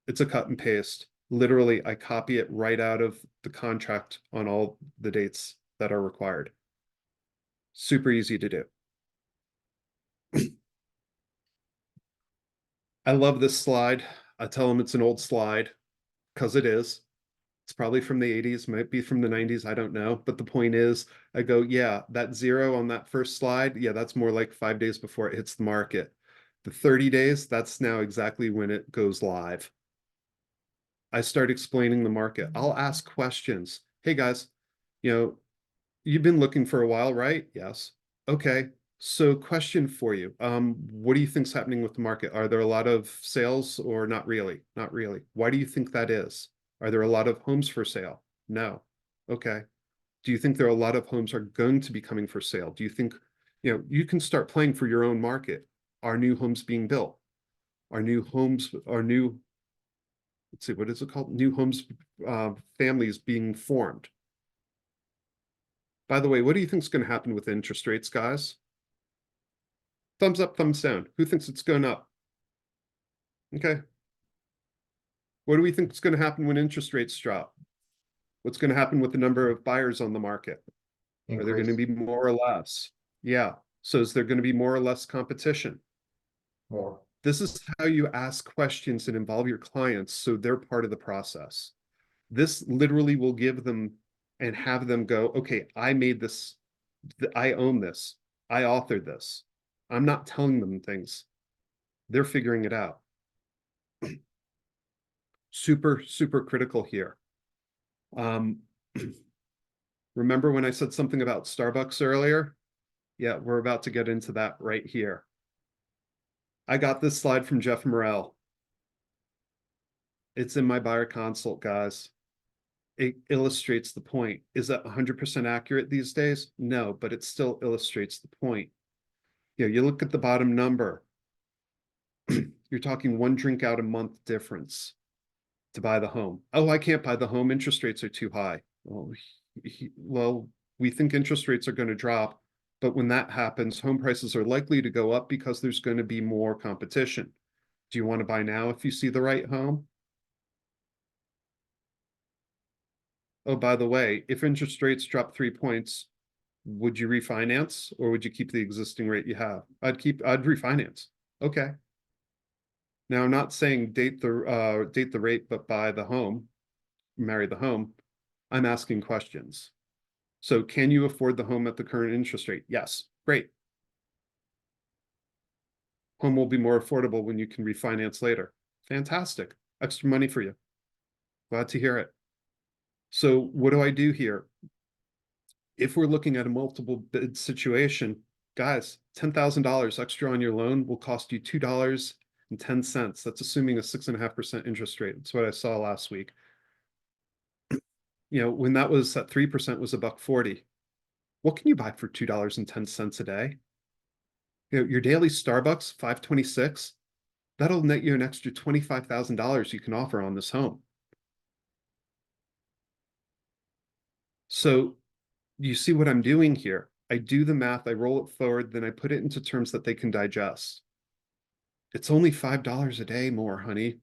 It's a cut and paste. Literally, I copy it right out of the contract on all the dates that are required. Super easy to do. I love this slide. I tell them it's an old slide because it is. It's probably from the 80s, might be from the 90s, I don't know. But the point is, I go, yeah, that 0 on that first slide, yeah, that's more like 5 days before it hits the market. The 30 days, that's now exactly when it goes live. I start explaining the market. I'll ask questions. Hey guys, you've been looking for a while, right? Yes. Okay. So question for you. What do you think's happening with the market? Are there a lot of sales or not really? Not really. Why do you think that is? Are there a lot of homes for sale? No. Okay. Do you think there are a lot of homes are going to be coming for sale? Do you think, you can start playing for your own market? Are new homes being built? Are new homes, let's see, what is it called? New homes, families being formed. By the way, what do you think is going to happen with interest rates, guys? Thumbs up, thumbs down. Who thinks it's going up? Okay. What do we think is going to happen when interest rates drop? What's going to happen with the number of buyers on the market? Are there going to be more or less? Yeah. So is there going to be more or less competition? More. This is how you ask questions and involve your clients so they're part of the process. This literally will give them and have them go, okay, I made this, I own this, I authored this. I'm not telling them things. They're figuring it out. Super, super critical here. Remember when I said something about Starbucks earlier? Yeah, we're about to get into that right here. I got this slide from Jeff Morrell. It's in my buyer consult, guys. It illustrates the point. Is that 100% accurate these days? No, but it still illustrates the point. You look at the bottom number. You're talking 1 drink out a month difference to buy the home. Oh, I can't buy the home. Interest rates are too high. Well, we think interest rates are going to drop, but when that happens, home prices are likely to go up because there's going to be more competition. Do you want to buy now if you see the right home? Oh, by the way, if interest rates drop 3 points, would you refinance or would you keep the existing rate you have? I'd refinance. Okay. Now, I'm not saying date the rate, but buy the home, marry the home. I'm asking questions. So can you afford the home at the current interest rate? Yes. Great. Home will be more affordable when you can refinance later. Fantastic. Extra money for you. Glad to hear it. So what do I do here? If we're looking at a multiple bid situation, guys, $10,000 extra on your loan will cost you $2.10. That's assuming a 6.5% interest rate. That's what I saw last week. When that was at 3% was $1.40. What can you buy for $2.10 a day? Your daily Starbucks, $5.26. That'll net you an extra $25,000 you can offer on this home. So you see what I'm doing here? I do the math, I roll it forward, then I put it into terms that they can digest. It's only $5 a day more, honey.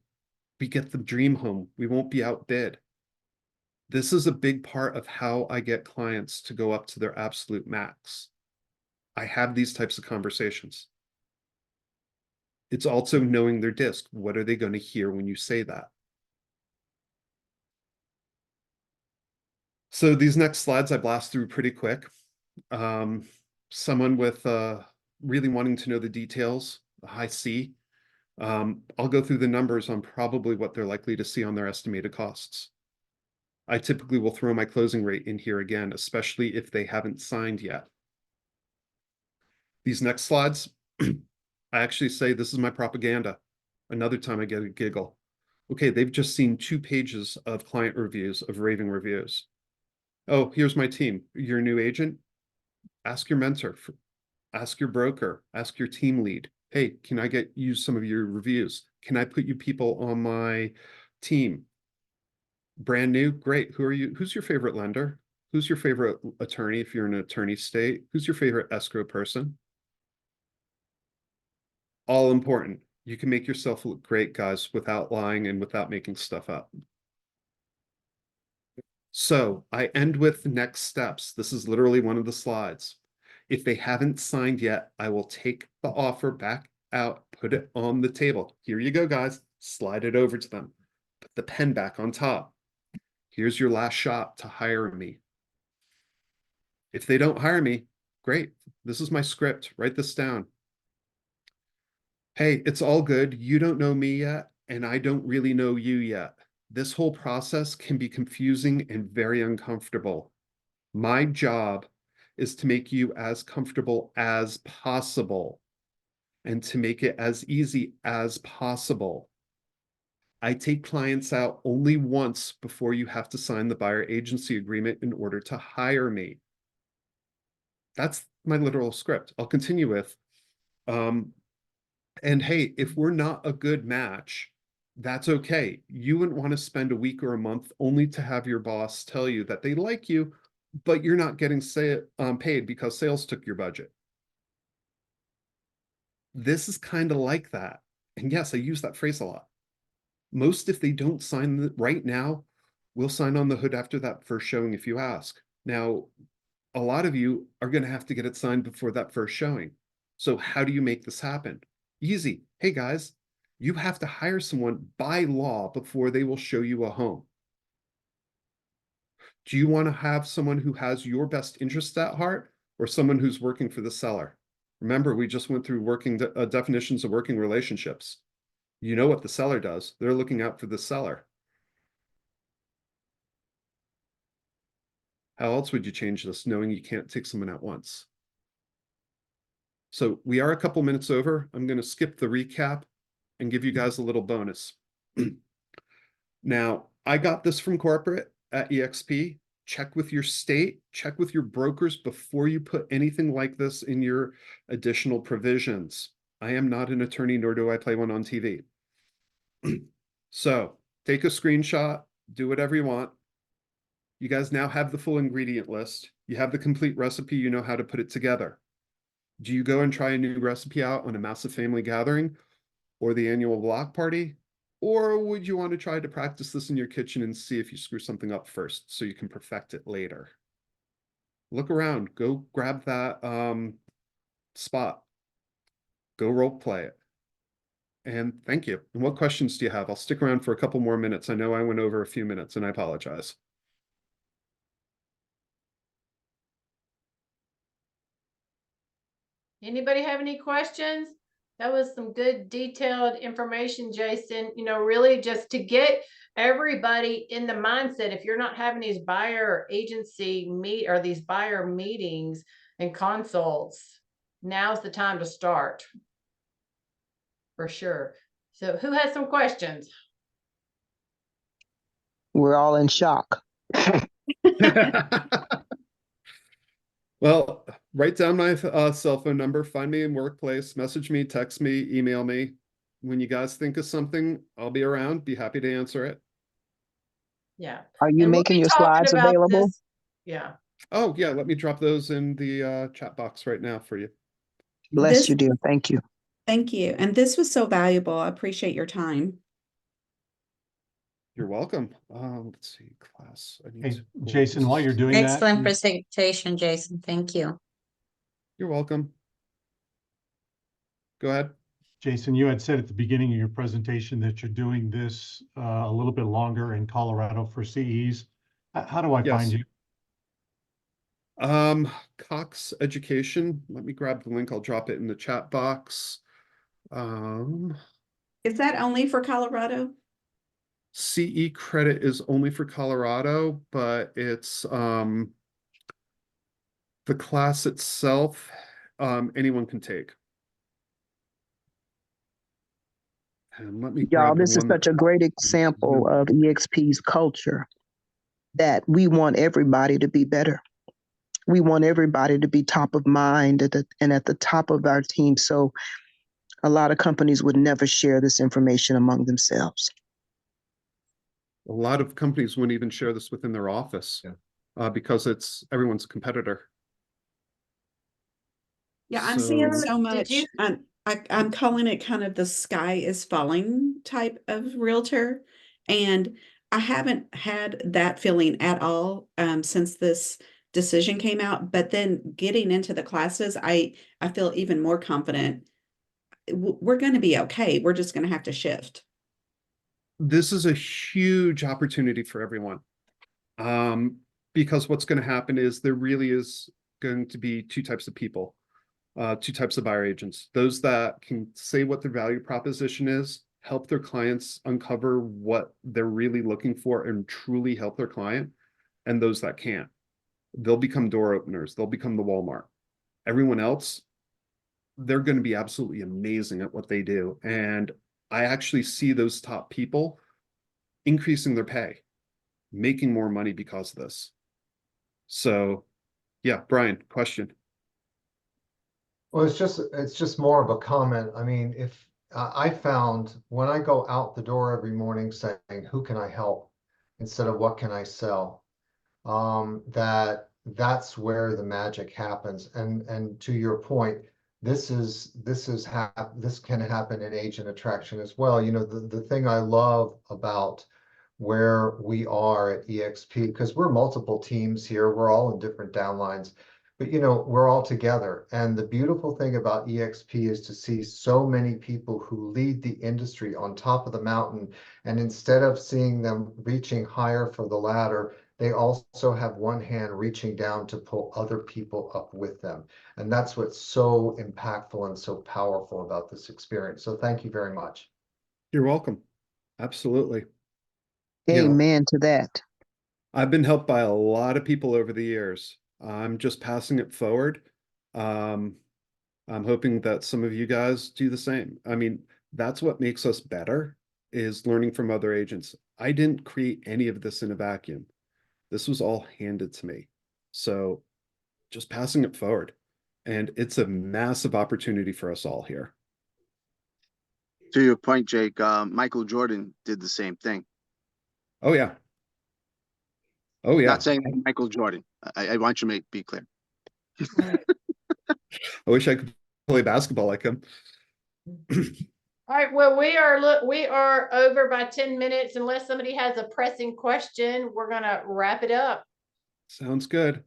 We get the dream home. We won't be outbid. This is a big part of how I get clients to go up to their absolute max. I have these types of conversations. It's also knowing their disc. What are they going to hear when you say that? So these next slides I blast through pretty quick. Someone with really wanting to know the details, a high C. I'll go through the numbers on probably what they're likely to see on their estimated costs. I typically will throw my closing rate in here again, especially if they haven't signed yet. These next slides, I actually say this is my propaganda. Another time I get a giggle. Okay, they've just seen 2 pages of client reviews, of raving reviews. Oh, here's my team. You're a new agent? Ask your mentor, ask your broker, ask your team lead. Hey, can I use some of your reviews? Can I put you people on my team? Brand new, great. Who are you? Who's your favorite lender? Who's your favorite attorney if you're in an attorney state? Who's your favorite escrow person? All important. You can make yourself look great, guys, without lying and without making stuff up. So I end with next steps. This is literally one of the slides. If they haven't signed yet, I will take the offer back out, put it on the table. Here you go, guys. Slide it over to them. Put the pen back on top. Here's your last shot to hire me. If they don't hire me, great. This is my script. Write this down. Hey, it's all good. You don't know me yet, and I don't really know you yet. This whole process can be confusing and very uncomfortable. My job is to make you as comfortable as possible and to make it as easy as possible. I take clients out only once before you have to sign the buyer agency agreement in order to hire me. That's my literal script. I'll continue with, and hey, if we're not a good match, that's okay. You wouldn't want to spend a week or a month only to have your boss tell you that they like you, but you're not getting paid because sales took your budget. This is kind of like that. And yes, I use that phrase a lot. Most, if they don't sign right now, will sign on the hood after that first showing if you ask. Now, a lot of you are going to have to get it signed before that first showing. So how do you make this happen? Easy. Hey, guys, you have to hire someone by law before they will show you a home. Do you want to have someone who has your best interests at heart or someone who's working for the seller? Remember, we just went through working definitions of working relationships. You know what the seller does. They're looking out for the seller. How else would you change this knowing you can't take someone at once? So we are a couple minutes over. I'm going to skip the recap and give you guys a little bonus. Now, I got this from corporate at EXP. Check with your state, check with your brokers before you put anything like this in your additional provisions. I am not an attorney, nor do I play one on TV. So take a screenshot, do whatever you want. You guys now have the full ingredient list. You have the complete recipe. You know how to put it together. Do you go and try a new recipe out on a massive family gathering or the annual block party? Or would you want to try to practice this in your kitchen and see if you screw something up first so you can perfect it later? Look around, go grab that spot, go role play it. And thank you. And what questions do you have? I'll stick around for a couple more minutes. I know I went over a few minutes and I apologize. Anybody have any questions? That was some good detailed information, Jason. You know, really just to get everybody in the mindset. If you're not having these buyer agency these buyer meetings and consults, now's the time to start. For sure. So who has some questions? We're all in shock. Well, write down my cell phone number, find me in workplace, message me, text me, email me. when you guys think of something, I'll be around, be happy to answer it. Yeah. Are you And we'll making be your talking slides about available? this- Yeah. Oh, yeah, let me drop those in the chat box right now for you. Bless This- you, dear. Thank you. Thank you. And this was so valuable. I appreciate your time. You're welcome. Let's see, class. I need Hey, to pull Jason, while this- you're doing that, Excellent presentation, Jason. Thank you. You're welcome. Go ahead. Jason, you had said at the beginning of your presentation that you're doing this a little bit longer in Colorado for CEs. How do I find Yes. you? Cox Education. Let me grab the link. I'll drop it in the chat box. Is that only for Colorado? CE credit is only for Colorado, but it's the class itself, anyone can take. And let me Y'all, grab the this is one such a great example of EXP's culture, that we want everybody to be better. We want everybody to be top of mind and at the top of our team. So a lot of companies would never share this information among themselves. A lot of companies wouldn't even share this within their office, because it's everyone's a competitor. Yeah, I'm seeing So- so much. you- I'm calling it kind of the sky is falling type of realtor. And I haven't had that feeling at all since this decision came out. But then getting into the classes, I feel even more confident. We're going to be okay. We're just going to have to shift. This is a huge opportunity for everyone. Because what's going to happen is there really is going to be two types of people, two types of buyer agents. Those that can say what their value proposition is, help their clients uncover what they're really looking for and truly help their client, and those that can't. They'll become door openers. They'll become the Walmart. Everyone else, they're going to be absolutely amazing at what they do. And I actually see those top people increasing their pay, making more money because of this. So, yeah, Brian, question. Well, it's just more of a comment. I mean, if I found when I go out the door every morning saying, who can I help instead of what can I sell? That's where the magic happens. And to your point, this can happen in agent attraction as well. You know, the thing I love about where we are at EXP, because we're multiple teams here, we're all in different downlines, but you know, we're all together. And the beautiful thing about EXP is to see so many people who lead the industry on top of the mountain. And instead of seeing them reaching higher for the ladder, they also have one hand reaching down to pull other people up with them. And that's what's so impactful and so powerful about this experience. So thank you very much. You're welcome. Absolutely. You know, Amen to that. I've been helped by a lot of people over the years. I'm just passing it forward. I'm hoping that some of you guys do the same. I mean, that's what makes us better, is learning from other agents. I didn't create any of this in a vacuum. This was all handed to me. So just passing it forward. And it's a massive opportunity for us all here. To your point, Jake, Michael Jordan did the same thing. Oh, yeah. Oh, yeah. Not saying Michael Jordan. I want you to be clear. I wish I could play basketball like him. All right, well, we are over by 10 minutes. Unless somebody has a pressing question, we're gonna wrap it up. Sounds good.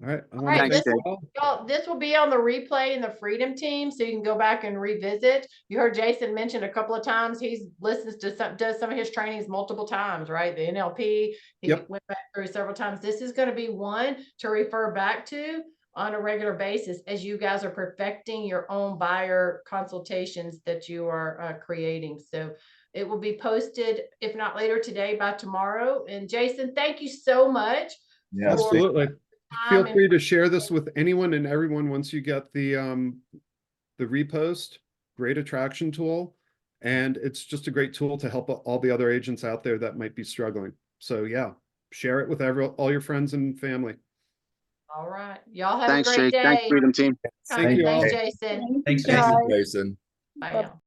All right. I All want to right, Thanks, thank Jake. you all. y'all, this will be on the replay in the Freedom Team, so you can go back and revisit. You heard Jason mention a couple of times he listens to does some of his trainings multiple times, right? The NLP, he Yep. went back through several times. This is going to be one to refer back to on a regular basis as you guys are perfecting your own buyer consultations that you are creating. So it will be posted, if not later today, by tomorrow. And Jason, thank you so much. Yeah, for Absolutely. time Feel and- free to share this with anyone and everyone once you get the repost. Great attraction tool. And it's just a great tool to help all the other agents out there that might be struggling. So yeah, share it with all your friends and family. All right. Y'all have Thanks, a great Jake. Thanks, day. Freedom Team. Thank you all. Thanks, Jason. Thanks, Bye. Jason. Jason. Bye, y'all.